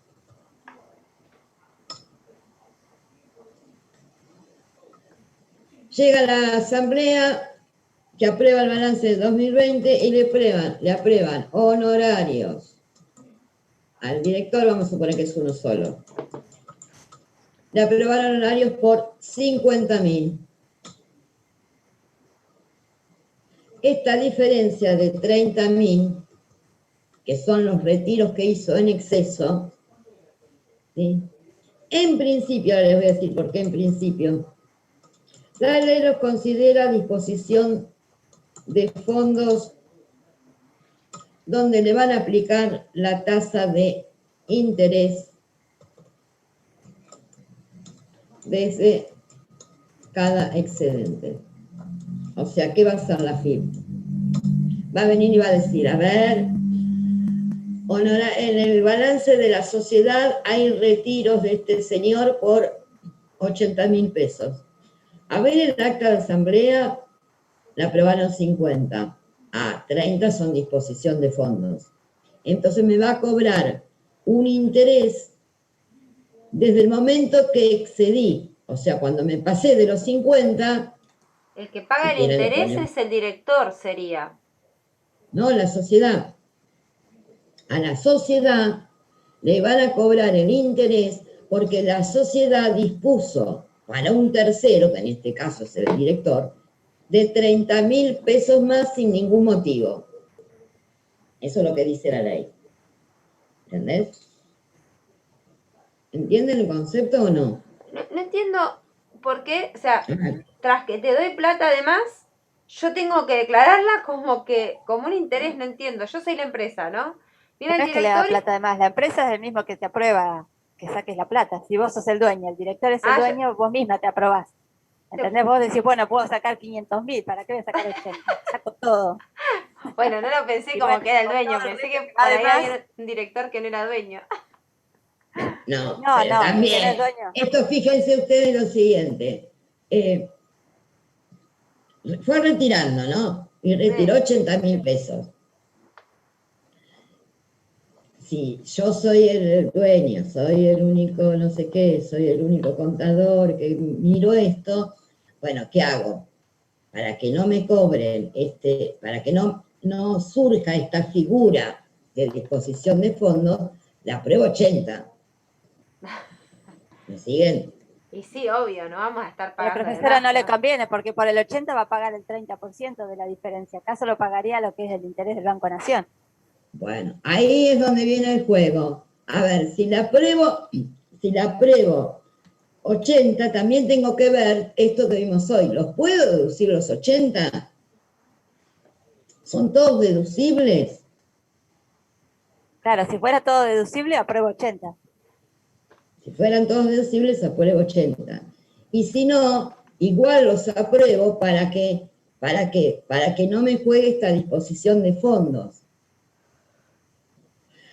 Llega la asamblea que aprueba el balance de 2020 y le aprueban honorarios. Al director, vamos a suponer que es uno solo. Le aprobaron honorarios por 50.000. Esta diferencia de 30.000, que son los retiros que hizo en exceso, ¿sí? En principio, ahora les voy a decir por qué en principio, la ley los considera a disposición de fondos donde le van a aplicar la tasa de interés desde cada excedente. O sea, ¿qué va a hacer la FIP? Va a venir y va a decir, a ver, en el balance de la sociedad hay retiros de este señor por 80.000 pesos. A ver, en el acta de asamblea le aprobaron 50. 30 son disposición de fondos. Entonces me va a cobrar un interés desde el momento que excedí. O sea, cuando me pasé de los 50... El que paga el interés es el director, sería. No, la sociedad. A la sociedad le van a cobrar el interés porque la sociedad dispuso para un tercero, que en este caso es el director, de 30.000 pesos más sin ningún motivo. Eso es lo que dice la ley. ¿Entendés? ¿Entienden el concepto o no? No entiendo por qué, o sea, tras que te doy plata además, yo tengo que declararla como un interés, no entiendo. Yo soy la empresa, ¿no? No es que le da plata además, la empresa es el mismo que te aprueba que saques la plata. Si vos sos el dueño, el director es el dueño, vos misma te aprobás. ¿Entendés? Vos decís, bueno, puedo sacar 500.000, ¿para qué voy a sacar 80? Saco todo. Bueno, no lo pensé como que era el dueño, pensé que por ahí había un director que no era dueño. No, también. Esto, fíjense ustedes lo siguiente. Fue retirando, ¿no? Y retiró 80.000 pesos. Si yo soy el dueño, soy el único no sé qué, soy el único contador que miro esto, bueno, ¿qué hago? Para que no me cobren, para que no surja esta figura de disposición de fondos, le apruebo 80. ¿Me siguen? Y sí, obvio, no vamos a estar pagando. A la profesora no le conviene, porque por el 80 va a pagar el 30% de la diferencia. Acá solo pagaría lo que es el interés del Banco Nación. Bueno, ahí es donde viene el juego. A ver, si la apruebo 80, también tengo que ver esto que vimos hoy. ¿Los puedo deducir los 80? ¿Son todos deducibles? Claro, si fuera todo deducible, apruebo 80. Si fueran todos deducibles, apruebo 80. Y si no, igual los apruebo ¿para qué? ¿Para que no me juegue esta disposición de fondos.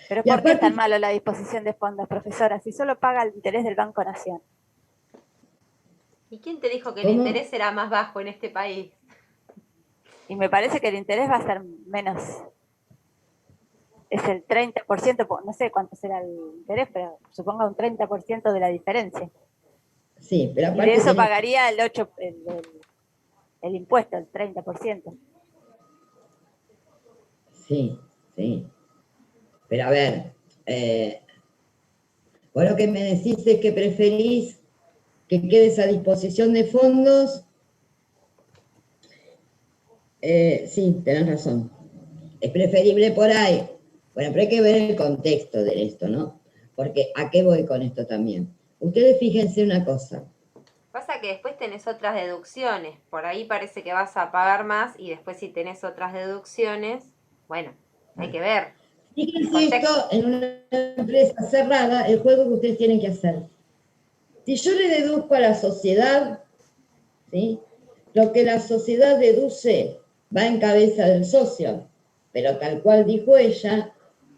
Pero Y ¿por qué es aparte- tan malo la disposición de fondos, profesora? Si solo paga el interés del Banco Nación. ¿Y quién te dijo que el ¿Cómo? interés era más bajo en este país? Y me parece que el interés va a ser menos. Es el 30%, no sé cuánto será el interés, pero suponga un 30% de la diferencia. Sí, pero Y aparte de eso tenés- pagaría el impuesto, el 30%. Sí, sí. Pero a ver, vos lo que me decís es que preferís que quede esa disposición de fondos. Sí, tenés razón. Es preferible por ahí. Bueno, pero hay que ver el contexto de esto, ¿no? Porque ¿a qué voy con esto también? Ustedes fíjense una cosa. Pasa que después tenés otras deducciones. Por ahí parece que vas a pagar más y después si tenés otras deducciones, bueno, hay que ver. Fíjense esto en una empresa cerrada, el juego que ustedes tienen que hacer. Si yo le deduzco a la sociedad, ¿sí? Lo que la sociedad deduce va en cabeza del socio, pero tal cual dijo ella,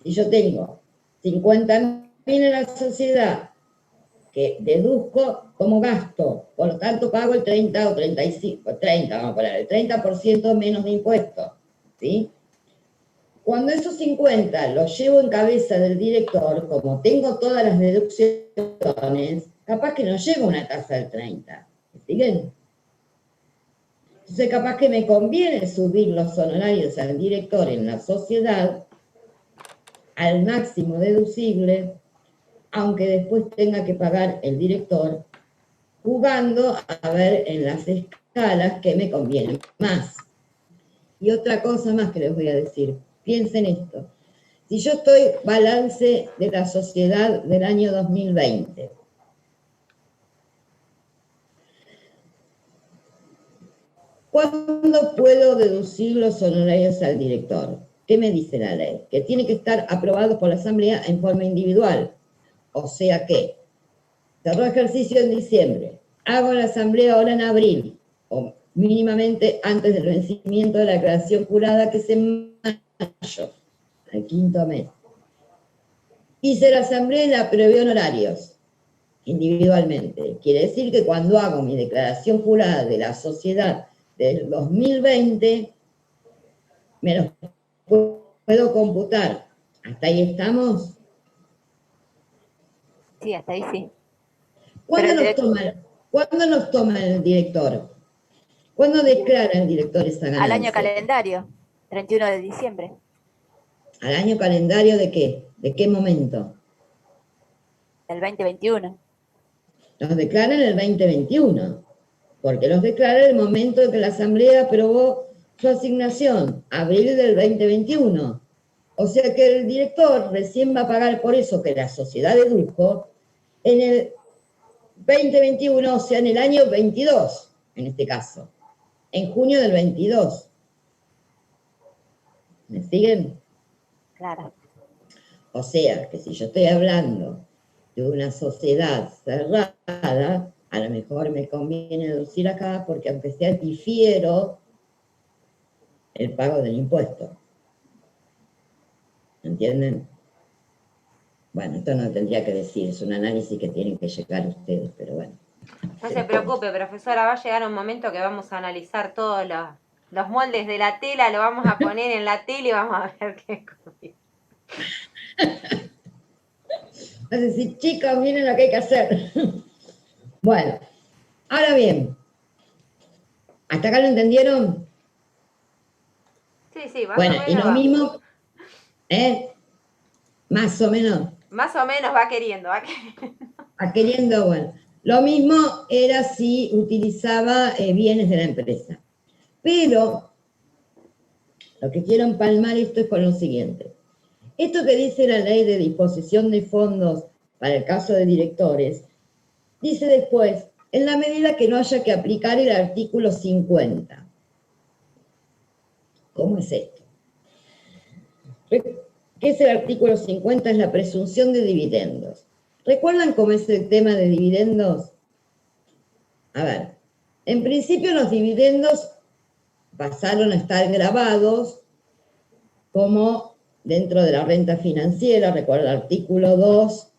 si yo tengo 50.000 en la sociedad que deduzco como gasto, por lo tanto pago el 30 o 35, 30, vamos a poner, el 30% menos de impuestos, ¿sí? Cuando esos 50 los llevo en cabeza del director, como tengo todas las deducciones, capaz que no llego a una tasa del 30, ¿me siguen? Entonces capaz que me conviene subir los honorarios al director en la sociedad al máximo deducible, aunque después tenga que pagar el director, jugando a ver en las escalas que me conviene más. Y otra cosa más que les voy a decir, piensen esto. Si yo estoy balance de la sociedad del año 2020, ¿cuándo puedo deducir los honorarios al director? ¿Qué me dice la ley? Que tiene que estar aprobado por la Asamblea en forma individual. O sea que, cerró ejercicio en diciembre, hago la Asamblea ahora en abril, o mínimamente antes del vencimiento de la declaración jurada, que es en mayo, al quinto mes. Hice la Asamblea y la aprobé honorarios, individualmente. Quiere decir que cuando hago mi declaración jurada de la sociedad del 2020, me los puedo computar. ¿Hasta ahí estamos? Sí, hasta ahí sí. ¿Cuándo Pero nos toma el director? ¿Cuándo declara el director esa ganancia? al año calendario, 31 de diciembre. ¿Al año calendario de qué? ¿De qué momento? Del 2021. Los declara en el 2021, porque los declara en el momento en que la Asamblea aprobó su asignación, abril del 2021. O sea que el director recién va a pagar por eso que la sociedad dedujo en el 2021, o sea, en el año 22, en este caso, en junio del 22. ¿Me siguen? Claro. O sea, que si yo estoy hablando de una sociedad cerrada, a lo mejor me conviene deducir acá, porque aunque sea difiero el pago del impuesto. ¿Entienden? Bueno, esto no tendría que decir, es un análisis que tienen que llegar ustedes, pero bueno. No se preocupe, profesora, va a llegar un momento que vamos a analizar todos los moldes de la tela, lo vamos a poner en la tela y vamos a ver qué es. Vas a decir, chicos, miren lo que hay que hacer. Bueno, ahora bien, ¿hasta acá lo entendieron? Sí, más Bueno, o y menos lo va. mismo, más o menos, Más o menos va queriendo. a queriendo, bueno. Lo mismo era si utilizaba bienes de la empresa. Pero, lo que quiero empalmar esto es con lo siguiente. Esto que dice la ley de disposición de fondos para el caso de directores, dice después, en la medida que no haya que aplicar el artículo 50. ¿Cómo es esto? ¿Qué es el artículo 50? Es la presunción de dividendos. ¿Recuerdan cómo es el tema de dividendos? A ver, en principio los dividendos pasaron a estar grabados como dentro de la renta financiera, recuerda el artículo 2,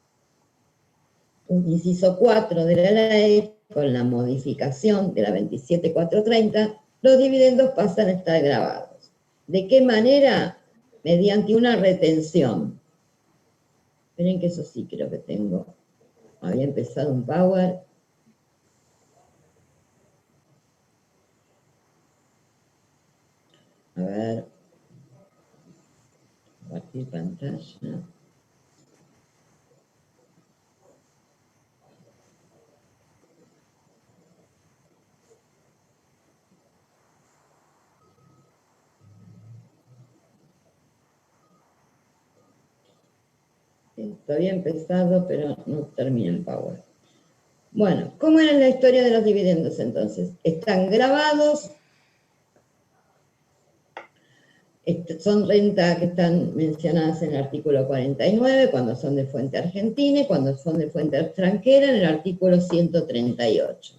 inciso 4 de la ley, con la modificación de la 27430, los dividendos pasan a estar grabados. ¿De qué manera? Mediante una retención. Esperen que eso sí creo que tengo. Había empezado un Power. A ver. Compartir pantalla. Había empezado, pero no termina el Power. Bueno, ¿cómo era la historia de los dividendos entonces? Están grabados, son rentas que están mencionadas en el artículo 49, cuando son de fuente argentina, y cuando son de fuente extranjera, en el artículo 138.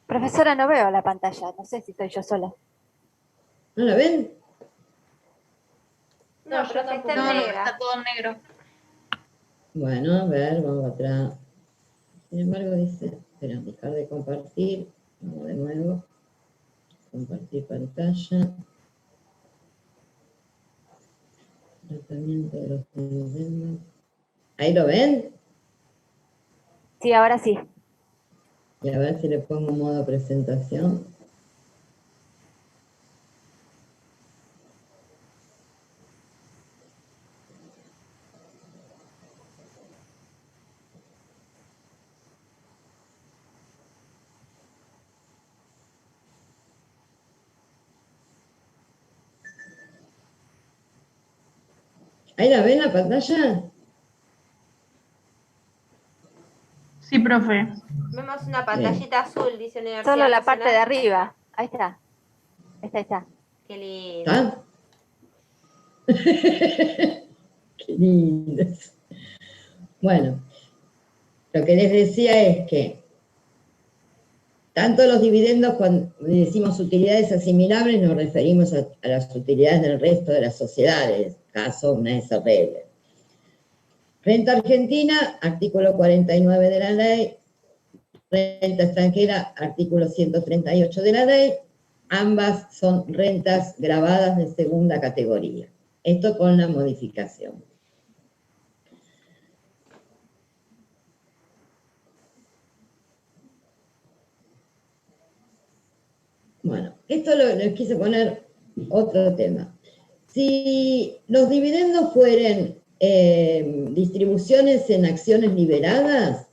Profesora, no veo la pantalla, no sé si estoy yo sola. ¿No la ven? No, pero está en No, negra. está todo negro. Bueno, a ver, vamos atrás. Sin embargo, dice, espera, dejar de compartir. Vamos de nuevo. Compartir pantalla. Tratamiento de los dividendos. ¿Ahí lo ven? Sí, ahora sí. Y a ver si le pongo modo presentación. ¿Ahí la ven la pantalla? Sí, profe. Vemos una pantallita azul, dice Universidad Solo la parte de Nacional. arriba. Ahí está. Ahí está. Qué lindo. ¿Está? Qué lindo. Bueno, lo que les decía es que tanto los dividendos, cuando decimos utilidades asimilables, nos referimos a las utilidades del resto de las sociedades, caso una SRL. Renta argentina, artículo 49 de la ley. Renta extranjera, artículo 138 de la ley. Ambas son rentas grabadas de segunda categoría. Esto con la modificación. Bueno, esto les quise poner otro tema. Si los dividendos fueren distribuciones en acciones liberadas,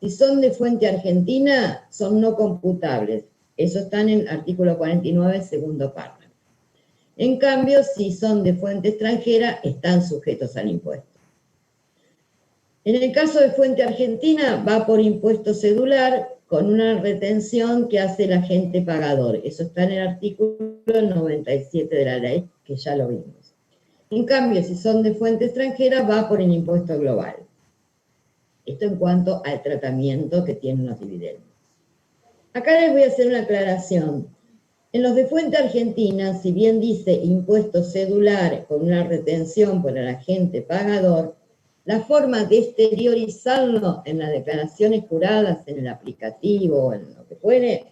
si son de fuente argentina, son no computables. Eso está en el artículo 49, segundo párrafo. En cambio, si son de fuente extranjera, están sujetos al impuesto. En el caso de fuente argentina, va por impuesto cedular con una retención que hace el agente pagador. Eso está en el artículo 97 de la ley, que ya lo vimos. En cambio, si son de fuente extranjera, va por el impuesto global. Esto en cuanto al tratamiento que tienen los dividendos. Acá les voy a hacer una aclaración. En los de fuente argentina, si bien dice impuesto cedular con una retención por el agente pagador, la forma de exteriorizarlo en las declaraciones juradas, en el aplicativo, o en lo que fuere,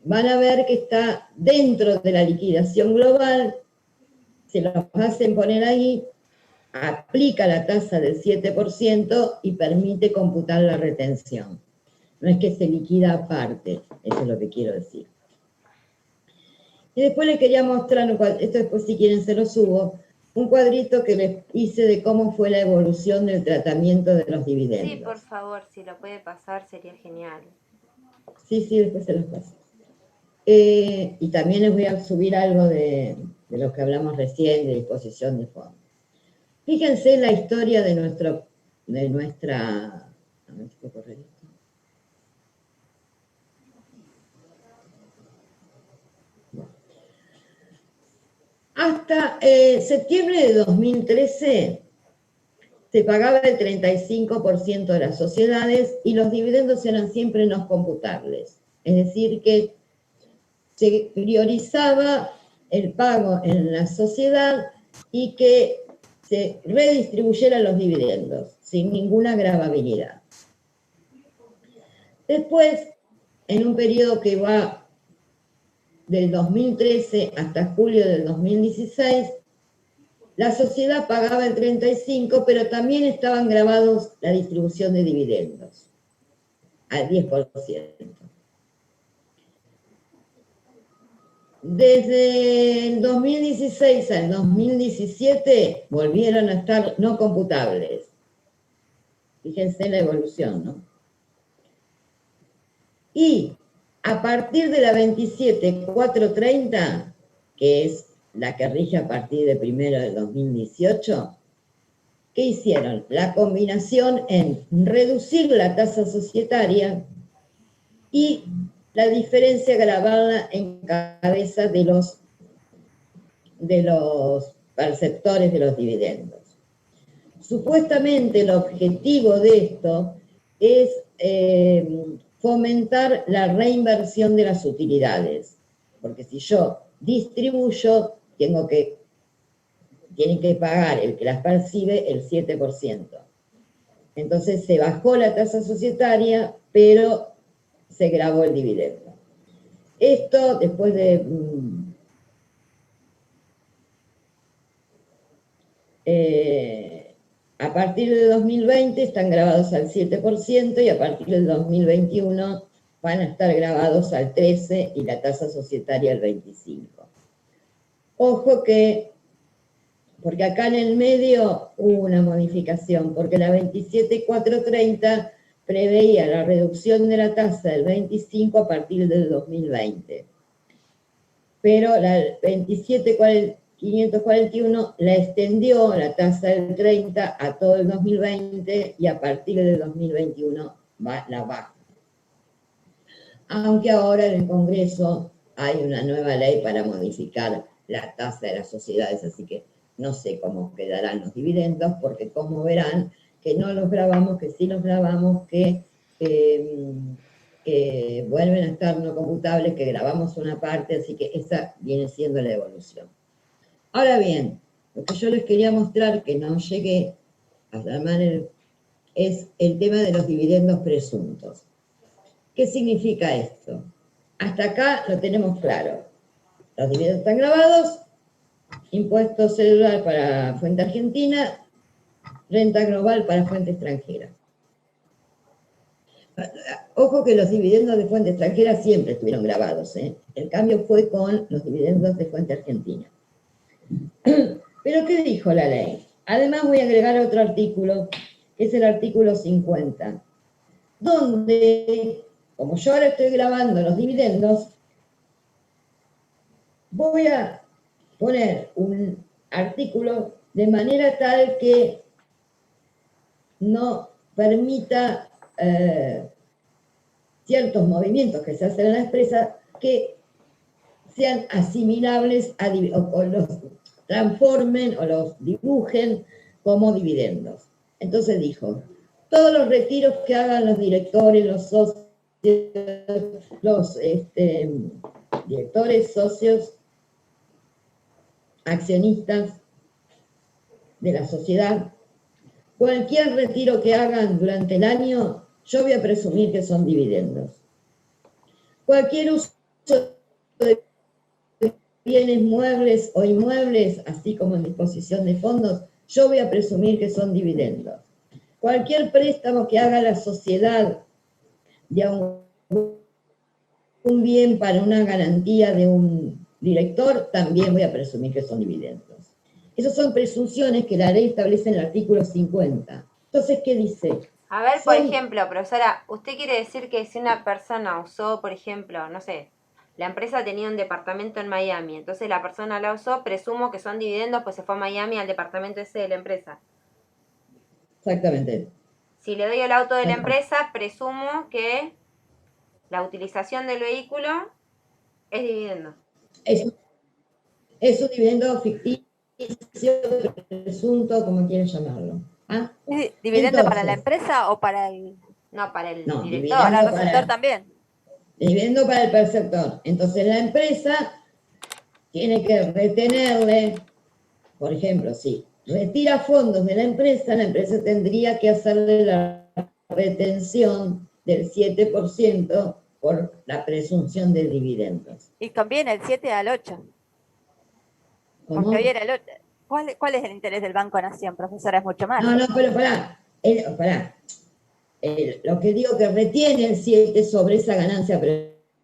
van a ver que está dentro de la liquidación global, se los hacen poner ahí, aplica la tasa del 7% y permite computar la retención. No es que se liquida aparte, eso es lo que quiero decir. Y después les quería mostrar, esto después si quieren se lo subo, un cuadrito que les hice de cómo fue la evolución del tratamiento de los dividendos. Sí, por favor, si lo puede pasar sería genial. Sí, después se los paso. Y también les voy a subir algo de lo que hablamos recién, de disposición de fondos. Fíjense la historia de nuestra... A ver si puedo correr esto. Hasta septiembre de 2013 se pagaba el 35% de las sociedades y los dividendos eran siempre no computables. Es decir, que se priorizaba el pago en la sociedad y que se redistribuyeran los dividendos sin ninguna gravabilidad. Después, en un periodo que va del 2013 hasta julio del 2016, la sociedad pagaba el 35%, pero también estaban grabados la distribución de dividendos al 10%. Desde el 2016 al 2017 volvieron a estar no computables. Fíjense la evolución, ¿no? Y a partir de la 27.430, que es la que rige a partir de 1 de 2018, ¿qué hicieron? La combinación en reducir la tasa societaria y la diferencia grabarla en cabeza de los perceptores de los dividendos. Supuestamente el objetivo de esto es fomentar la reinversión de las utilidades, porque si yo distribuyo, tienen que pagar el que las percibe el 7%. Entonces se bajó la tasa societaria, pero se gravó el dividendo. Esto después de a partir de 2020 están grabados al 7% y a partir del 2021 van a estar grabados al 13% y la tasa societaria al 25%. Ojo que, porque acá en el medio hubo una modificación, porque la 27.430 preveía la reducción de la tasa del 25% a partir del 2020. Pero la 27.541 la extendió la tasa del 30% a todo el 2020 y a partir del 2021 la baja. Aunque ahora en el Congreso hay una nueva ley para modificar la tasa de las sociedades, así que no sé cómo quedarán los dividendos, porque como verán, que no los grabamos, que sí los grabamos, que vuelven a estar no computables, que grabamos una parte, así que esa viene siendo la evolución. Ahora bien, lo que yo les quería mostrar, que no llegué a llamar, es el tema de los dividendos presuntos. ¿Qué significa esto? Hasta acá lo tenemos claro. Los dividendos están grabados, impuesto celular para fuente argentina, renta global para fuente extranjera. Ojo que los dividendos de fuente extranjera siempre estuvieron grabados, ¿eh? El cambio fue con los dividendos de fuente argentina. Pero ¿qué dijo la ley? Además voy a agregar otro artículo, que es el artículo 50, donde, como yo ahora estoy grabando los dividendos, voy a poner un artículo de manera tal que no permita ciertos movimientos que se hacen en la empresa que sean asimilables o los transformen o los dibujen como dividendos. Entonces dijo, todos los retiros que hagan los directores, los socios, los directores, socios, accionistas de la sociedad, cualquier retiro que hagan durante el año, yo voy a presumir que son dividendos. Cualquier uso de bienes muebles o inmuebles, así como en disposición de fondos, yo voy a presumir que son dividendos. Cualquier préstamo que haga la sociedad de un bien para una garantía de un director, también voy a presumir que son dividendos. Esas son presunciones que la ley establece en el artículo 50. Entonces, ¿qué dice? A ver, por ejemplo, profesora, ¿usted quiere decir que si una persona usó, por ejemplo, no sé, la empresa tenía un departamento en Miami, entonces la persona la usó, presumo que son dividendos, pues se fue a Miami al departamento ese de la empresa? Exactamente. Si le doy el auto de la empresa, presumo que la utilización del vehículo es dividendo. Es un dividendo ficticio, presunto, como quieren llamarlo. ¿Ah? ¿Sí? ¿Dividendo para la Entonces, empresa o para el, No, para el No, director. para el dividendo receptor también? dividendo para el perceptor. Entonces la empresa tiene que retenerle, por ejemplo, si retira fondos de la empresa tendría que hacerle la retención del 7% por la presunción de dividendos. Y conviene el 7 al 8. ¿Cómo? Porque hoy era el 8. ¿Cuál es el interés del Banco Nación, profesora? Es mucho más. No, pero pará. Lo que digo que retiene el 7 sobre esa ganancia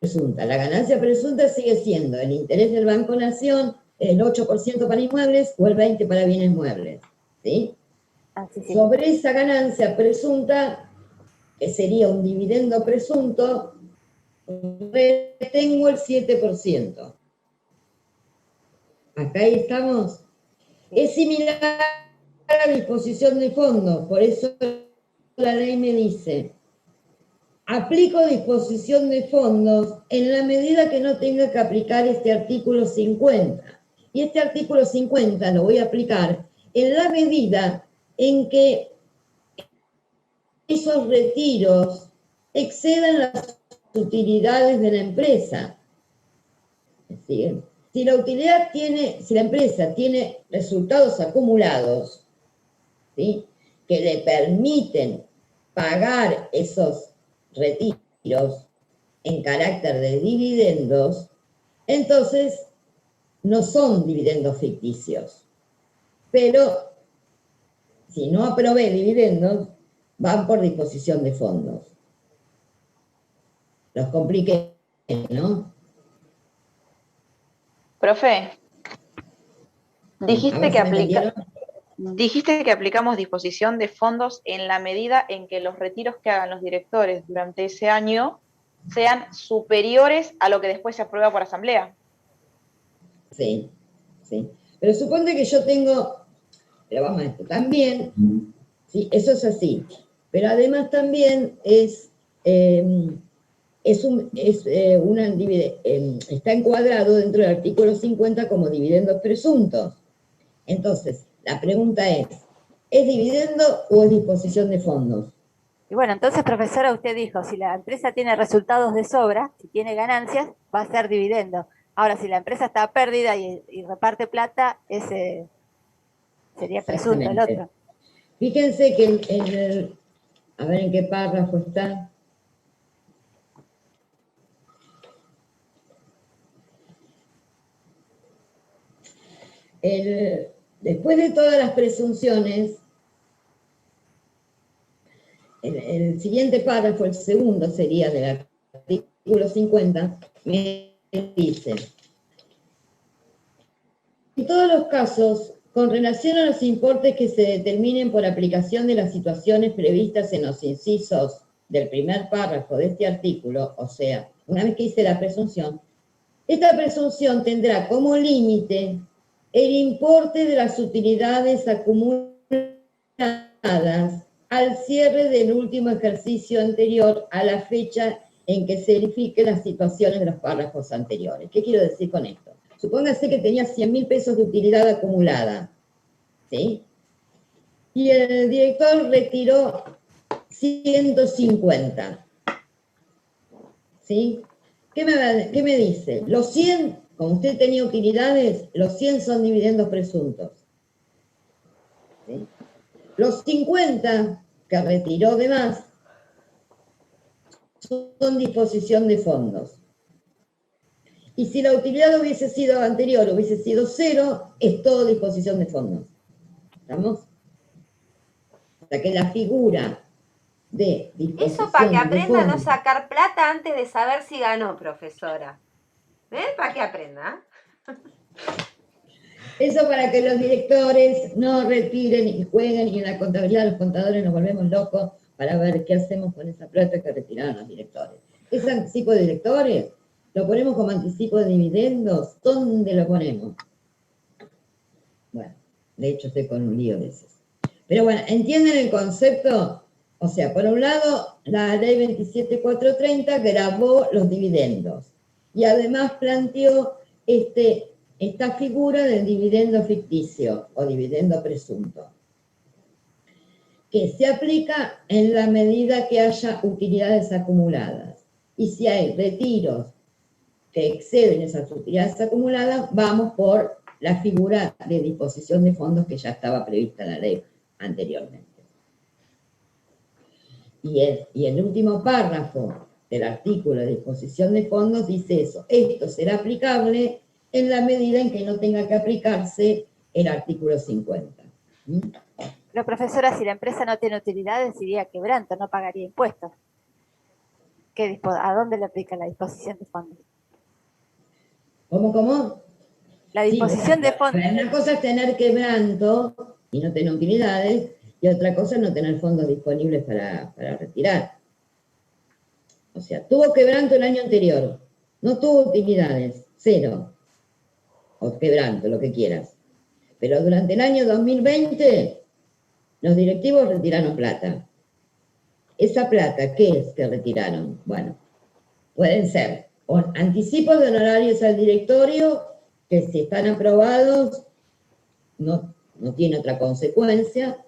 presunta. La ganancia presunta sigue siendo el interés del Banco Nación, el 8% para inmuebles o el 20% para bienes muebles. ¿Sí? Ah, sí. Sobre esa ganancia presunta, que sería un dividendo presunto, retengo el 7%. Acá ahí estamos. Es similar a la disposición de fondos, por eso la ley me dice, aplico disposición de fondos en la medida que no tenga que aplicar este artículo 50. Y este artículo 50 lo voy a aplicar en la medida en que esos retiros excedan las utilidades de la empresa. ¿Sí? Si la empresa tiene resultados acumulados, ¿sí?, que le permiten pagar esos retiros en carácter de dividendos, entonces no son dividendos ficticios. Pero si no aprobé dividendos, van por disposición de fondos. Los compliqué, ¿no? Profe, A dijiste ver que si me entendieron. dijiste que aplicamos disposición de fondos en la medida en que los retiros que hagan los directores durante ese año sean superiores a lo que después se aprueba por asamblea. Sí, sí. Pero suponte que yo tengo, pero vamos a esto, también, sí, eso es así, pero además también está encuadrado dentro del artículo 50 como dividendos presuntos. Entonces, la pregunta ¿es dividendo o es disposición de fondos? Y bueno, entonces, profesora, usted dijo, si la empresa tiene resultados de sobra, si tiene ganancias, va a ser dividendo. Ahora, si la empresa está a pérdida y reparte plata, ese sería presunto el otro. Fíjense que a ver en qué párrafo está. Después de todas las presunciones, el siguiente párrafo, el segundo sería del artículo 50, me dice: en todos los casos, con relación a los importes que se determinen por aplicación de las situaciones previstas en los incisos del primer párrafo de este artículo, o sea, una vez que hice la presunción, esta presunción tendrá como límite el importe de las utilidades acumuladas al cierre del último ejercicio anterior a la fecha en que se verifiquen las situaciones de los párrafos anteriores. ¿Qué quiero decir con esto? Supóngase que tenía 100.000 pesos de utilidad acumulada, ¿sí? Y el director retiró 150, ¿sí? ¿Qué me dice? Los 100, como usted tenía utilidades, los 100 son dividendos presuntos, ¿sí? Los 50 que retiró de más son disposición de fondos. Y si la utilidad hubiese sido anterior, hubiese sido 0, es todo disposición de fondos. ¿Estamos? O sea que la figura de disposición Eso para que de aprenda a no fondos, sacar plata antes de saber si ganó, profesora. ¿Ven? Para que aprenda. eso para que los directores no retiren y jueguen, y en la contabilidad los contadores nos volvemos locos para ver qué hacemos con esa plata que retiraron los directores. ¿Es anticipo de directores? ¿Lo ponemos como anticipo de dividendos? ¿Dónde lo ponemos? Bueno, de hecho estoy con un lío de esos. Pero bueno, ¿entienden el concepto? O sea, por un lado, la ley 27430 grabó los dividendos y además planteó esta figura del dividendo ficticio o dividendo presunto. que se aplica en la medida que haya utilidades acumuladas. Y si hay retiros que exceden esas utilidades acumuladas, vamos por la figura de disposición de fondos que ya estaba prevista en la ley anteriormente. Y el último párrafo del artículo de disposición de fondos dice eso: esto será aplicable en la medida en que no tenga que aplicarse el artículo 50. ¿Mm? Pero profesora, si la empresa no tiene utilidades, iría quebranto, no pagaría impuestos. ¿A dónde le aplica la disposición de fondos? ¿Cómo? La disposición de fondos. Una cosa es tener quebranto y no tener utilidades, y otra cosa es no tener fondos disponibles para retirar. O sea, tuvo quebranto el año anterior, no tuvo utilidades, 0. O quebranto, lo que quieras. Pero durante el año 2020, los directivos retiraron plata. ¿Esa plata qué es que retiraron? Bueno, pueden ser anticipos de honorarios al directorio, que si están aprobados, no tiene otra consecuencia.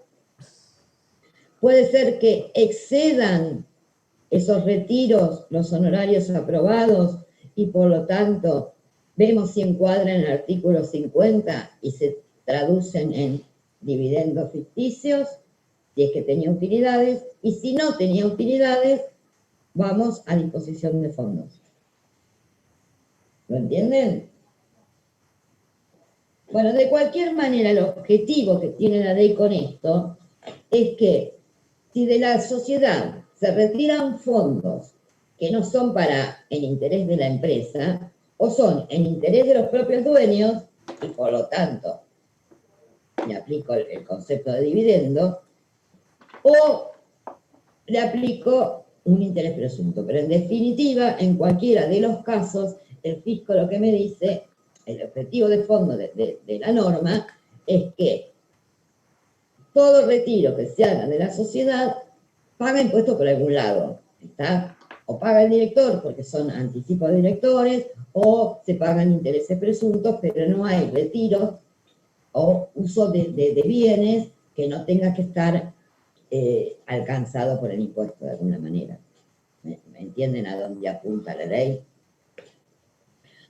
Puede ser que excedan esos retiros los honorarios aprobados y por lo tanto vemos si encuadran en el artículo 50 y se traducen en dividendos ficticios, si es que tenía utilidades, y si no tenía utilidades, vamos a disposición de fondos. ¿Lo entienden? Bueno, de cualquier manera, el objetivo que tiene la ley con esto es que si de la sociedad se retiran fondos que no son para el interés de la empresa, o son en interés de los propios dueños, y por lo tanto le aplico el concepto de dividendo, o le aplico un interés presunto. Pero en definitiva, en cualquiera de los casos, el fisco lo que me dice, el objetivo de fondo de la norma, es que todo retiro que se haga de la sociedad paga impuestos por algún lado, ¿está? O paga el director porque son anticipos de directores, o se pagan intereses presuntos, pero no hay retiro o uso de bienes que no tenga que estar alcanzado por el impuesto de alguna manera. ¿Me entienden a dónde apunta la ley?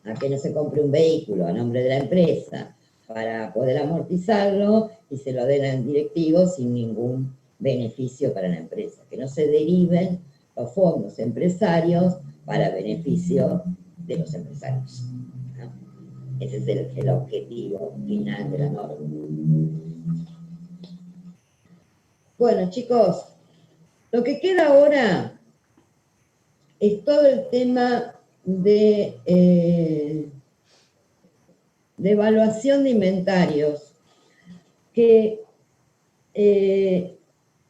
A que no se compre un vehículo a nombre de la empresa para poder amortizarlo y se lo den al directivo sin ningún beneficio para la empresa. Que no se deriven los fondos empresarios para beneficio de los empresarios, ¿no? Ese es el objetivo final de la norma. Bueno, chicos, lo que queda ahora es todo el tema de evaluación de inventarios, que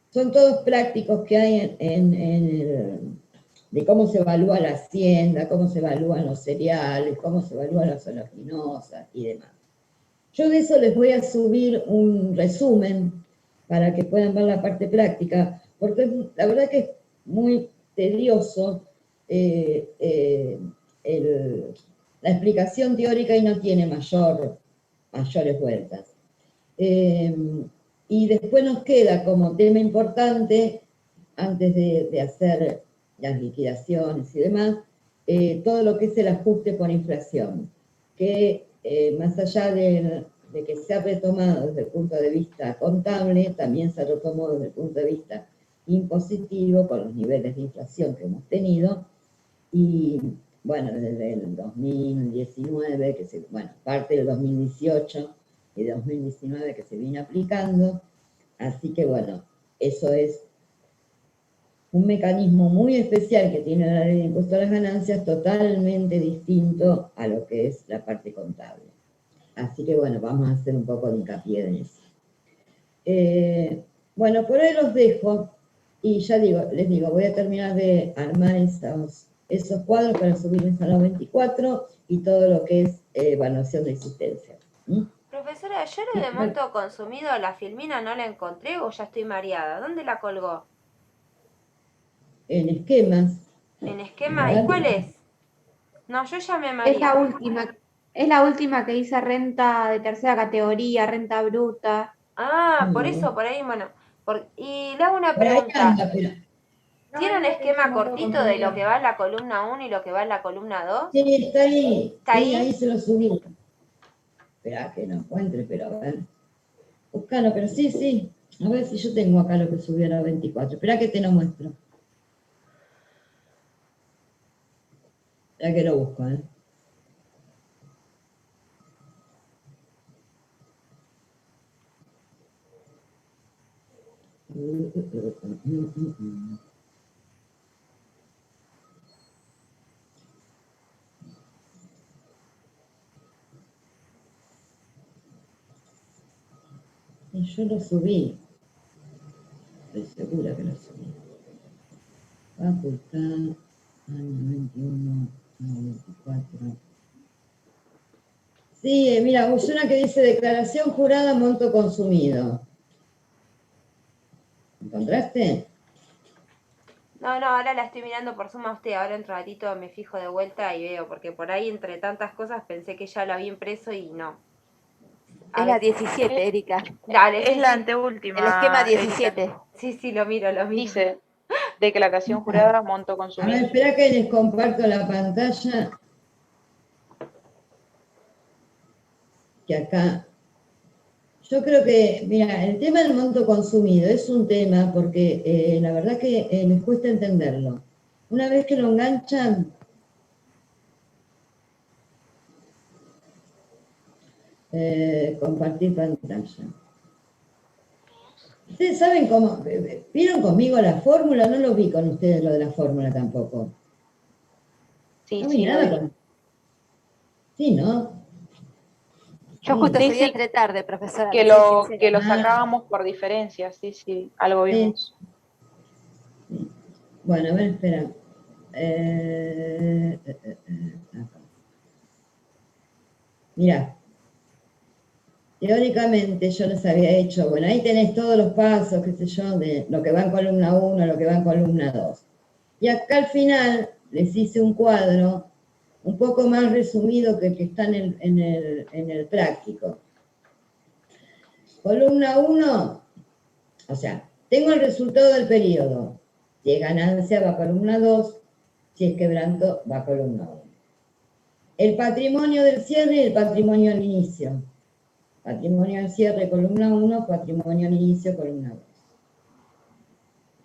son todos prácticos que hay de cómo se evalúa la hacienda, cómo se evalúan los cereales, cómo se evalúan las oleaginosas y demás. Yo de eso les voy a subir un resumen para que puedan ver la parte práctica, porque la verdad que es muy tedioso la explicación teórica y no tiene mayores vueltas. Y después nos queda como tema importante, antes de hacer las liquidaciones y demás, todo lo que es el ajuste por inflación, que más allá de que se ha retomado desde el punto de vista contable, también se retomó desde el punto de vista impositivo con los niveles de inflación que hemos tenido, y bueno, desde el 2019, parte del 2018 y 2019 que se viene aplicando, así que bueno, eso es un mecanismo muy especial que tiene la ley de impuesto a las ganancias, totalmente distinto a lo que es la parte contable. Así que bueno, vamos a hacer un poco de hincapié en eso. Bueno, por ahí los dejo, y ya les digo, voy a terminar de armar esos cuadros para subirles a los 24 y todo lo que es evaluación de existencia. Profesora, yo lo de monto consumido, la filmina no la encontré o ya estoy mareada. ¿Dónde la colgó? En esquemas. ¿En esquemas? ¿Y cuál es? No, yo ya me mareé. Es la última que dice renta de tercera categoría, renta bruta. Ah, por eso, por ahí, bueno. Y le hago una Por ahí pregunta. anda, pero ¿Tiene un esquema cortito de lo que va en la columna 1 y lo que va en la columna 2? sí, está ahí. ¿Está Sí, ahí? ahí se lo subí. Esperá que no encuentre, pero a ver. Buscalo, pero sí, sí. A ver si yo tengo acá lo que subí a la 24. Esperá que te lo muestro. Ya que lo busco, ¿eh? Y yo lo subí. Estoy segura que lo subí. Facultad, año 21, año 24. Sí, mira, es una que dice declaración jurada, monto consumido. ¿Encontraste? No, ahora la estoy mirando por suma a usted. Ahora en un ratito me fijo de vuelta y veo, porque por ahí entre tantas cosas pensé que ya lo había impreso y no. Es la 17, Erika. Dale, Es sí, la sí. anteúltima. El esquema Erika. 17. Sí, lo miro. Dice, declaración jurada, monto A ver, consumido. espera que les comparto la pantalla. Que acá, yo creo que, mira, el tema del monto consumido es un tema porque la verdad que les cuesta entenderlo. Una vez que lo enganchan, compartir pantalla. Ustedes saben cómo, ¿vieron conmigo la fórmula? No lo vi con ustedes lo de la fórmula tampoco. Sí, No vi sí, lo nada vi. con... Sí, ¿no? Yo justo Sí, subí sí, entre tarde, profesora. que no sé si lo, en serio. que lo sacábamos por diferencias, sí, algo vimos. Sí. Bueno, a ver, espera. Acá. Mirá. Teóricamente yo les había hecho, bueno, ahí tenés todos los pasos, qué sé yo, de lo que va en columna 1, lo que va en columna 2. Y acá al final les hice un cuadro un poco más resumido que el que está en el práctico. Columna 1, o sea, tengo el resultado del periodo. Si es ganancia va a columna 2, si es quebranto va a columna 1. El patrimonio del cierre y el patrimonio al inicio. Patrimonio al cierre, columna 1, patrimonio al inicio, columna 2.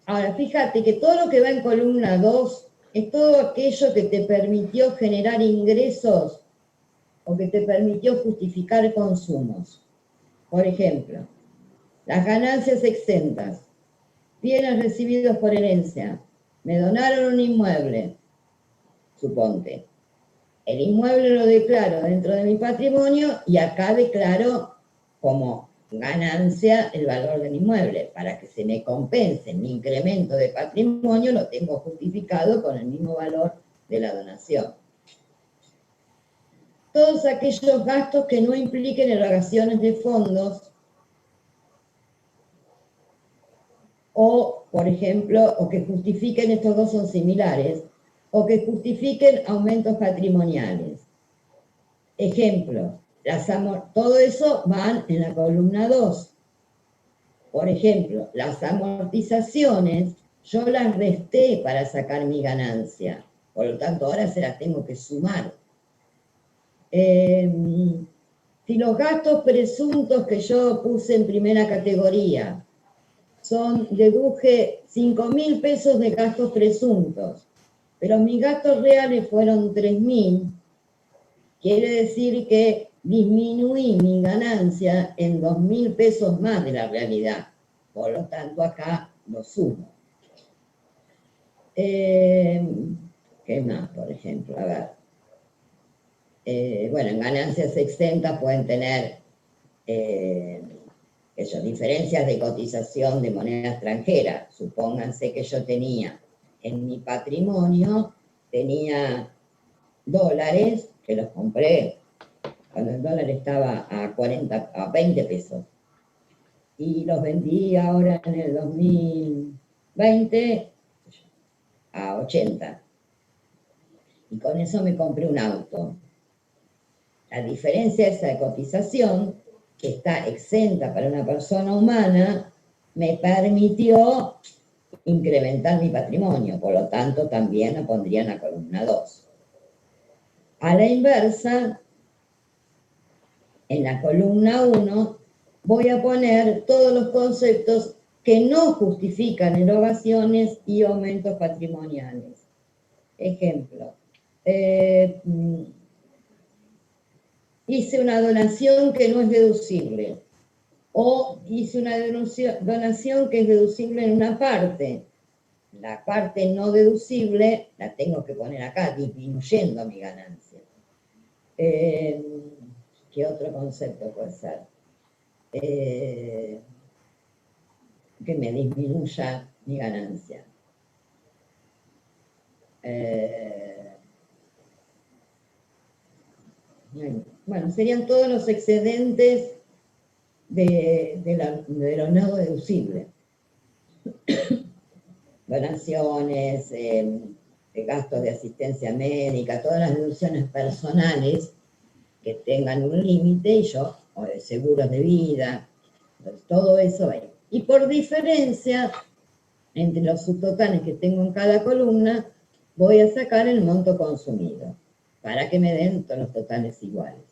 Ahora, fíjate que todo lo que va en columna 2 es todo aquello que te permitió generar ingresos o que te permitió justificar consumos. Por ejemplo, las ganancias exentas, bienes recibidos por herencia, me donaron un inmueble, suponte. El inmueble lo declaro dentro de mi patrimonio y acá declaro como ganancia el valor del inmueble. Para que se me compense mi incremento de patrimonio, lo tengo justificado con el mismo valor de la donación. Todos aquellos gastos que no impliquen erogaciones de fondos o, por ejemplo, o que justifiquen, estos dos son similares, o que justifiquen aumentos patrimoniales. Ejemplo, todo eso van en la columna 2. Por ejemplo, las amortizaciones, yo las resté para sacar mi ganancia. Por lo tanto, ahora se las tengo que sumar. Si los gastos presuntos que yo puse en primera categoría deduje 5.000 pesos de gastos presuntos, pero mis gastos reales fueron 3.000, quiere decir que disminuí mi ganancia en 2.000 pesos más de la realidad. Por lo tanto, acá lo sumo. ¿Qué más, por ejemplo? A ver. Bueno, en ganancias exentas pueden tener diferencias de cotización de moneda extranjera. Supónganse que yo tenía en mi patrimonio, tenía dólares que los compré cuando el dólar estaba a 20 pesos. Y los vendí ahora en el 2020 a 80. Y con eso me compré un auto. La diferencia de esa cotización, que está exenta para una persona humana, me permitió incrementar mi patrimonio, por lo tanto también lo pondría en la columna 2. A la inversa, en la columna 1 voy a poner todos los conceptos que no justifican erogaciones y aumentos patrimoniales. Ejemplo, hice una donación que no es deducible, o hice una donación que es deducible en una parte. La parte no deducible la tengo que poner acá, disminuyendo mi ganancia. ¿Qué otro concepto puede ser? Que me disminuya mi ganancia. Bueno, serían todos los excedentes de lo no deducible. Donaciones, gastos de asistencia médica, todas las deducciones personales que tengan un límite, y yo, o de seguros de vida, entonces, todo eso ahí. Y por diferencia, entre los subtotales que tengo en cada columna, voy a sacar el monto consumido, para que me den todos los totales iguales.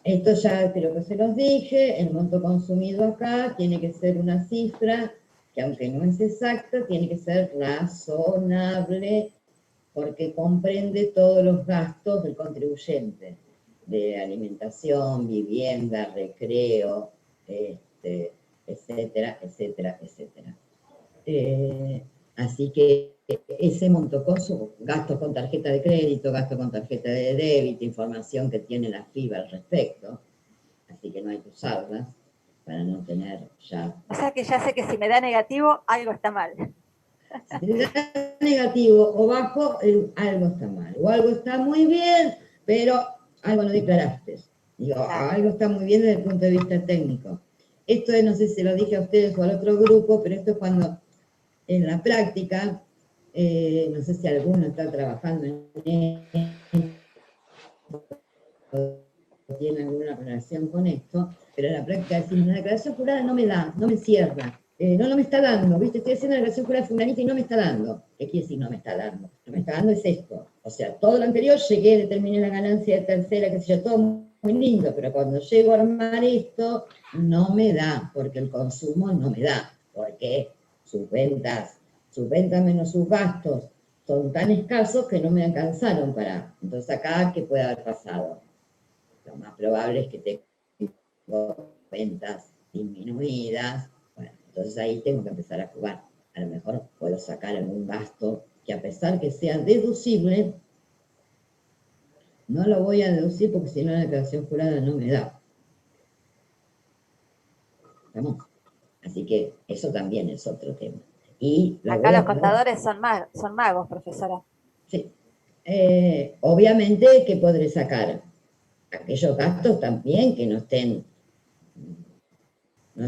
Esto ya creo que se los dije, el monto consumido acá tiene que ser una cifra que, aunque no es exacta, tiene que ser razonable, porque comprende todos los gastos del contribuyente, de alimentación, vivienda, recreo, etcétera, etcétera, etcétera. Así que ese monto consumo, gastos con tarjeta de crédito, gastos con tarjeta de débito, información que tiene la FIBA al respecto, así que no hay que usarlas para no tener ya... O sea que ya sé que si me da negativo, algo está mal. Si te da negativo o bajo, algo está mal. O algo está muy bien, pero algo no declaraste. Digo, algo está muy bien desde el punto de vista técnico. Esto es, no sé si se lo dije a ustedes o al otro grupo, pero esto es cuando en la práctica, no sé si alguno está trabajando en o tiene alguna relación con esto, pero en la práctica decimos, la declaración jurada no me da, no me cierra, no me está dando, ¿viste? Estoy haciendo la declaración jurada fulanita y no me está dando. ¿Qué quiere decir no me está dando? No me está dando es esto. O sea, todo lo anterior llegué, determiné la ganancia de tercera, qué sé yo, todo muy lindo, pero cuando llego a armar esto, no me da, porque el consumo no me da, porque sus ventas menos sus gastos son tan escasos que no me alcanzaron para... Entonces acá, ¿qué puede haber pasado? Lo más probable es que tengo ventas disminuidas. Bueno, entonces ahí tengo que empezar a jugar. A lo mejor puedo sacar algún gasto que, a pesar que sea deducible, no lo voy a deducir porque si no la declaración jurada no me da. ¿Estamos? Así que eso también es otro tema. Y acá los contadores son magos, profesora. Sí. Obviamente que podré sacar aquellos gastos también que no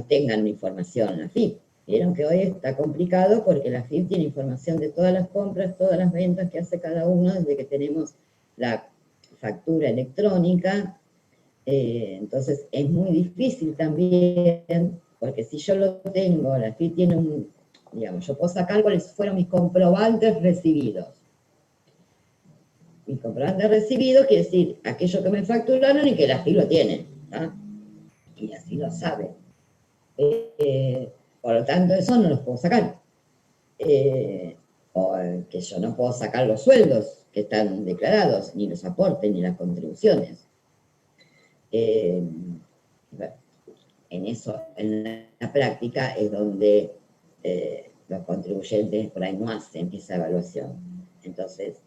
tengan información la FIP. Vieron que hoy está complicado porque la FIP tiene información de todas las compras, todas las ventas que hace cada uno desde que tenemos la factura electrónica. Entonces es muy difícil también, porque si yo lo tengo, la FIP tiene digamos, yo puedo sacar cuáles fueron mis comprobantes recibidos. Mis comprobantes recibidos quiere decir aquello que me facturaron y que la FIP lo tiene, ¿no? Y así lo sabe. Por lo tanto, eso no los puedo sacar. O que yo no puedo sacar los sueldos que están declarados, ni los aportes, ni las contribuciones. Bueno, en la práctica es donde los contribuyentes por ahí no hacen esa evaluación. Entonces,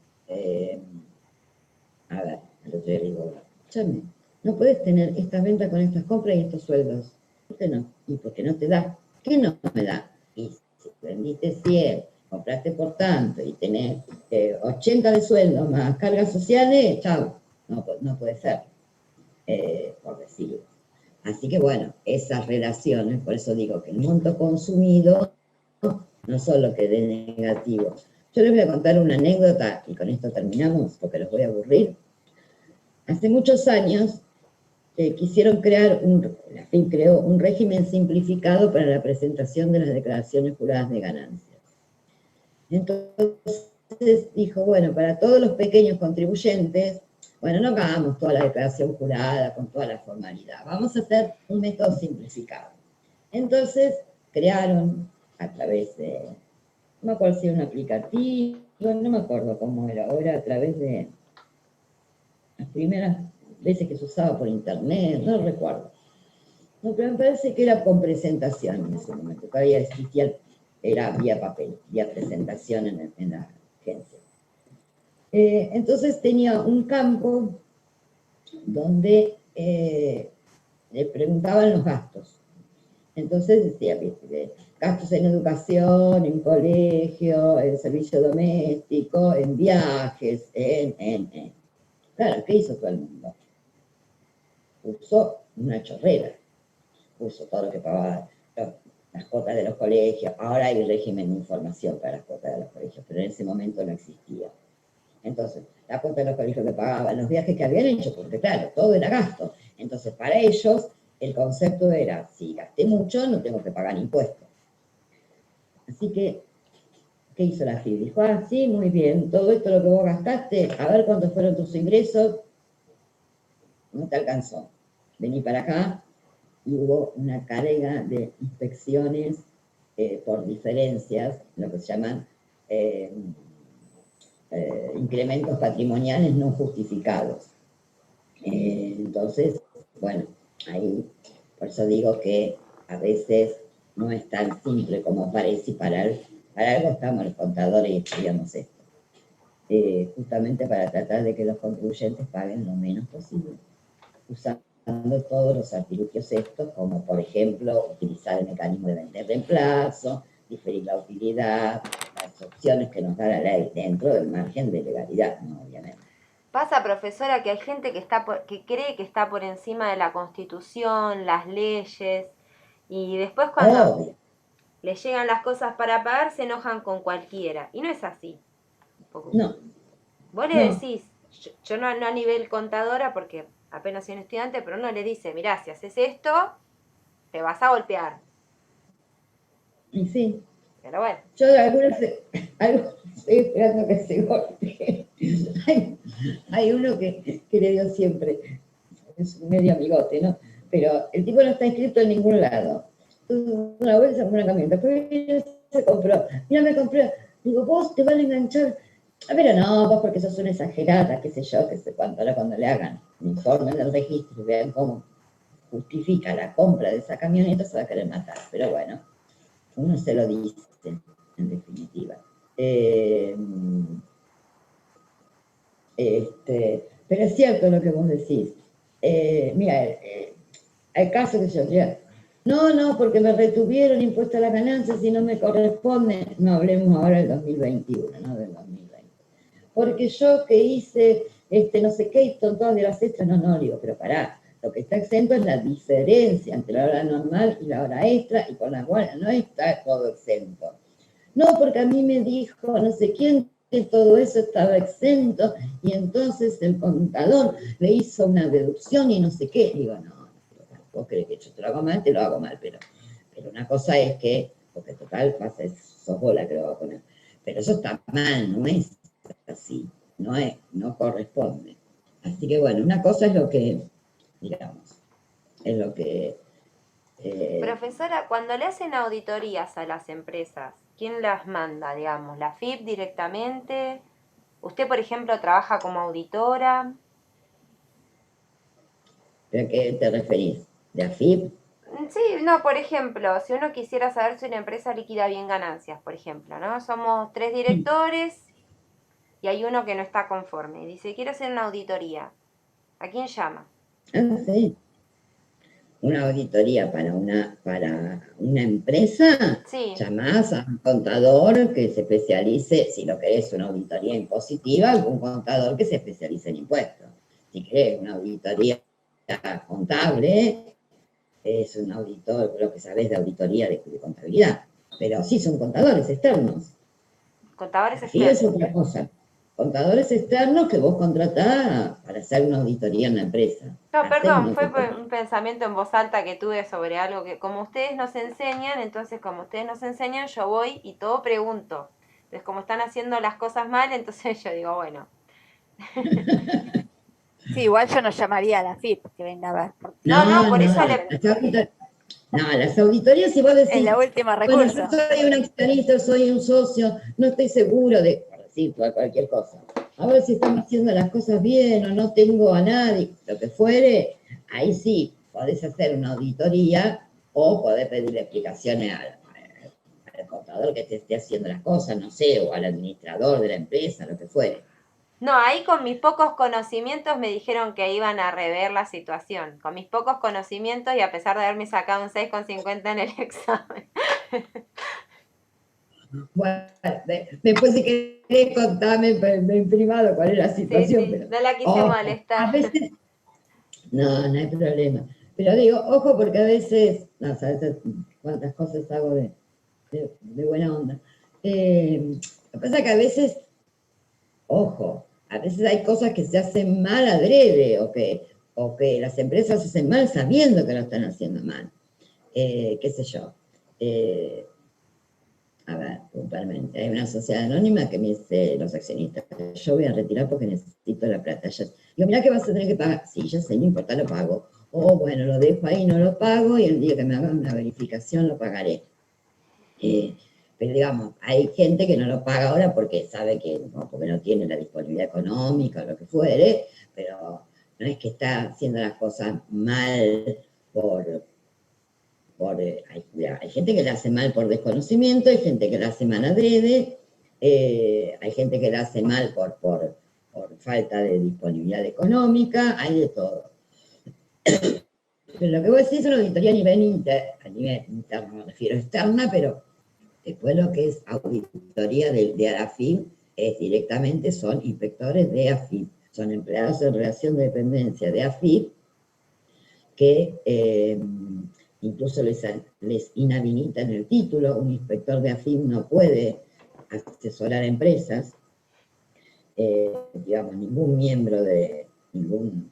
a ver, el otro día digo, escúchame, no puedes tener estas ventas con estas compras y estos sueldos. ¿Por qué no? Y porque no te da. ¿Qué no me da? Y si vendiste 100, compraste por tanto y tenés 80 de sueldo más cargas sociales, chau, no puede ser, por decirlo. Así que bueno, esas relaciones, por eso digo que el monto consumido no solo que dé negativo. Yo les voy a contar una anécdota y con esto terminamos porque los voy a aburrir. Hace muchos años quisieron crear, la FIP creó un régimen simplificado para la presentación de las declaraciones juradas de ganancias. Entonces dijo, bueno, para todos los pequeños contribuyentes, bueno, no hagamos toda la declaración jurada con toda la formalidad, vamos a hacer un método simplificado. Entonces crearon a través de, no me acuerdo si era un aplicativo, no me acuerdo cómo era, ahora a través de las primeras veces que se usaba por internet, no recuerdo. No, pero me parece que era con presentación en ese momento, todavía existía, era vía papel, vía presentación en la agencia. Entonces tenía un campo donde le preguntaban los gastos. Entonces decía, gastos en educación, en colegio, en servicio doméstico, en viajes, Claro, ¿qué hizo todo el mundo? Puso una chorrera, puso todo lo que pagaba, las cuotas de los colegios. Ahora hay régimen de información para las cuotas de los colegios, pero en ese momento no existía. Entonces, la cuota de los colegios que pagaban, los viajes que habían hecho, porque claro, todo era gasto. Entonces, para ellos, el concepto era, si gasté mucho, no tengo que pagar impuestos. Así que, ¿qué hizo la FIP? Dijo, sí, muy bien, todo esto lo que vos gastaste, a ver cuántos fueron tus ingresos, no te alcanzó. Vení para acá, y hubo una carga de inspecciones por diferencias, lo que se llaman incrementos patrimoniales no justificados. Entonces, bueno, ahí, por eso digo que a veces no es tan simple como parece, y para algo estamos los contadores y estudiamos esto. Justamente para tratar de que los contribuyentes paguen lo menos posible, usando todos los artilugios estos, como por ejemplo, utilizar el mecanismo de vender reemplazo, diferir la utilidad, las opciones que nos da la ley dentro del margen de legalidad, ¿no? Obviamente. Pasa, profesora, que hay gente que cree que está por encima de la Constitución, las leyes, y después cuando les llegan las cosas para pagar se enojan con cualquiera, y no es así. No. Vos le decís, yo no a nivel contadora, porque apenas soy un estudiante, pero uno le dice, mirá, si haces esto, te vas a golpear. Y sí. Pero bueno. Yo algunos estoy esperando que se golpee. Hay uno que le dio siempre, es un medio amigote, ¿no? Pero el tipo no está inscrito en ningún lado. Entonces, una vez se compró una camioneta, después se compró. Mira, me compré. Digo, vos te van a enganchar. Pero no, vos porque sos una exagerada, qué sé yo, qué sé cuánto. Ahora cuando le hagan un informe del registro y vean cómo justifica la compra de esa camioneta, se va a querer matar. Pero bueno, uno se lo dice, en definitiva. Pero es cierto lo que vos decís. Mira, hay casos que yo diría, no, porque me retuvieron impuesto a las ganancias y no me corresponde. No hablemos ahora del 2021, no del 2020. Porque yo que hice, no sé qué, y son todas de las extras, no, digo, pero pará, lo que está exento es la diferencia entre la hora normal y la hora extra, y con la cual no está todo exento. No, porque a mí me dijo no sé quién que todo eso estaba exento, y entonces el contador le hizo una deducción y no sé qué. Digo, no, vos crees que yo te lo hago mal, te lo hago mal, pero una cosa es que, porque total pasa, sos vos la que lo va a poner, pero eso está mal, no es así, no corresponde. Así que bueno, una cosa es lo que, digamos, es lo que... Profesora, cuando le hacen auditorías a las empresas, ¿quién las manda, digamos? ¿La FIP directamente? ¿Usted, por ejemplo, trabaja como auditora? ¿A qué te referís? ¿De AFIP? Sí, no, por ejemplo, si uno quisiera saber si una empresa liquida bien ganancias, por ejemplo, ¿no? Somos 3 directores y hay uno que no está conforme. Y dice, quiero hacer una auditoría. ¿A quién llama? Sí. Una auditoría para una empresa, sí. Llamás a un contador que se especialice, si lo querés una auditoría impositiva, algún contador que se especialice en impuestos. Si querés una auditoría contable, es un auditor, lo que sabés de auditoría de contabilidad, pero sí son contadores externos. Contadores externos. Sí, es otra cosa. contadores externos que vos contratás para hacer una auditoría en la empresa. No, perdón, Hacemos fue eso. un pensamiento en voz alta que tuve sobre algo que, como ustedes nos enseñan, entonces como ustedes nos enseñan, yo voy y todo pregunto. Entonces, como están haciendo las cosas mal, entonces yo digo, bueno. Sí, igual yo no llamaría a la FIP que venga a ver. Porque No, por eso le... Las auditorías, si vos decís, es la última bueno, recurso. yo soy un accionista, soy un socio, no estoy seguro de, por decir cualquier cosa, a ver si estamos haciendo las cosas bien o no tengo a nadie, lo que fuere, ahí sí, podés hacer una auditoría o podés pedirle explicaciones al contador que te esté haciendo las cosas, no sé, o al administrador de la empresa, lo que fuere. No, ahí con mis pocos conocimientos me dijeron que iban a rever la situación. Con mis pocos conocimientos y a pesar de haberme sacado un 6,50 en el examen. Bueno, después si querés contarme en privado cuál es la situación. Sí, pero, no la quise molestar. A veces, no hay problema. Pero digo, ojo, porque a veces, no sabes cuántas cosas hago de buena onda. Lo que pasa es que a veces, ojo, a veces hay cosas que se hacen mal adrede o que las empresas hacen mal sabiendo que lo están haciendo mal. Qué sé yo. A ver, puntualmente, hay una sociedad anónima que me dice los accionistas, yo voy a retirar porque necesito la plata. Digo, mirá que vas a tener que pagar. Sí, ya sé, no importa, lo pago. O bueno, lo dejo ahí, no lo pago, y el día que me hagan una verificación lo pagaré. Pero digamos, hay gente que no lo paga ahora porque sabe que, no, porque no tiene la disponibilidad económica o lo que fuere, pero no es que está haciendo las cosas mal hay gente que la hace mal por desconocimiento, hay gente que la hace mal adrede, hay gente que la hace mal por falta de disponibilidad económica, hay de todo. Pero lo que vos decís es una auditoría a nivel interno, me refiero externa, pero después lo que es auditoría de AFIP es directamente, son inspectores de AFIP, son empleados en relación de dependencia de AFIP que incluso les inhabilitan el título. Un inspector de AFIP no puede asesorar a empresas, digamos, ningún miembro de, ningún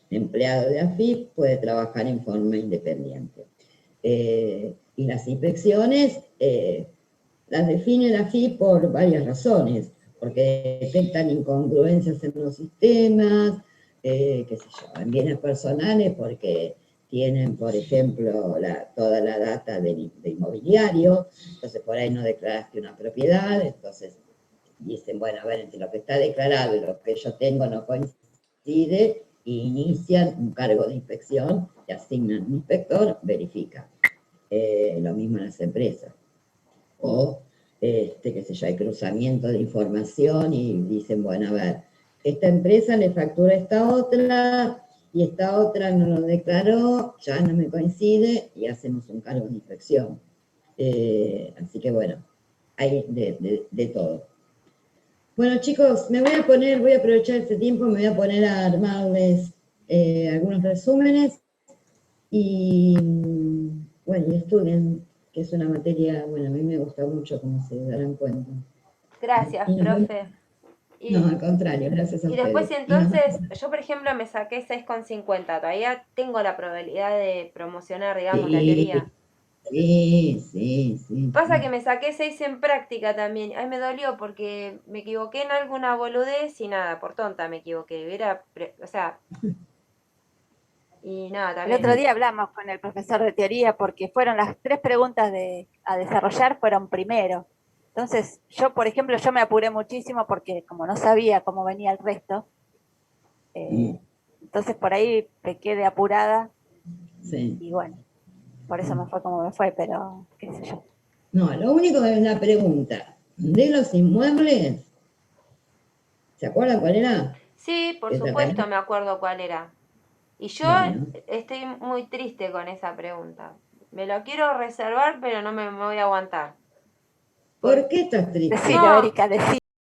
empleado de AFIP puede trabajar en forma independiente. Y las inspecciones las define la AFIP por varias razones, porque detectan incongruencias en los sistemas, qué sé yo, en bienes personales porque tienen, por ejemplo, toda la data de inmobiliario, entonces por ahí no declaraste una propiedad, entonces dicen, bueno, a ver, entre lo que está declarado y lo que yo tengo no coincide, e inician un cargo de inspección, le asignan un inspector, verifica. Lo mismo en las empresas. O, qué sé yo, hay cruzamiento de información y dicen, bueno, a ver, esta empresa le factura a esta otra, y esta otra no lo declaró, ya no me coincide, y hacemos un cargo de inspección. Así que bueno, hay de todo. Bueno, chicos, voy a aprovechar este tiempo, me voy a poner a armarles algunos resúmenes, y bueno, y estudien, que es una materia, bueno, a mí me gusta mucho, como se darán cuenta. Gracias, profe. No, al contrario, gracias a ustedes. Y después, entonces, yo por ejemplo me saqué 6,50, todavía tengo la probabilidad de promocionar, digamos, la teoría. Sí. Pasa que me saqué 6 en práctica también. Ay, me dolió porque me equivoqué en alguna boludez y nada, por tonta me equivoqué. O sea, y nada, El también. otro día hablamos con el profesor de teoría porque fueron las 3 preguntas a desarrollar, fueron primero. Entonces, yo, por ejemplo, yo me apuré muchísimo porque como no sabía cómo venía el resto, entonces por ahí pequé de apurada. Sí. Y bueno, por eso me fue como me fue, pero qué sé yo. No, lo único que es una pregunta, de los inmuebles, ¿se acuerdan cuál era? Sí, por supuesto me acuerdo cuál era. Y yo estoy muy triste con esa pregunta. Me lo quiero reservar, pero no me voy a aguantar. ¿Por qué estás triste? Decilo, Erika, decilo.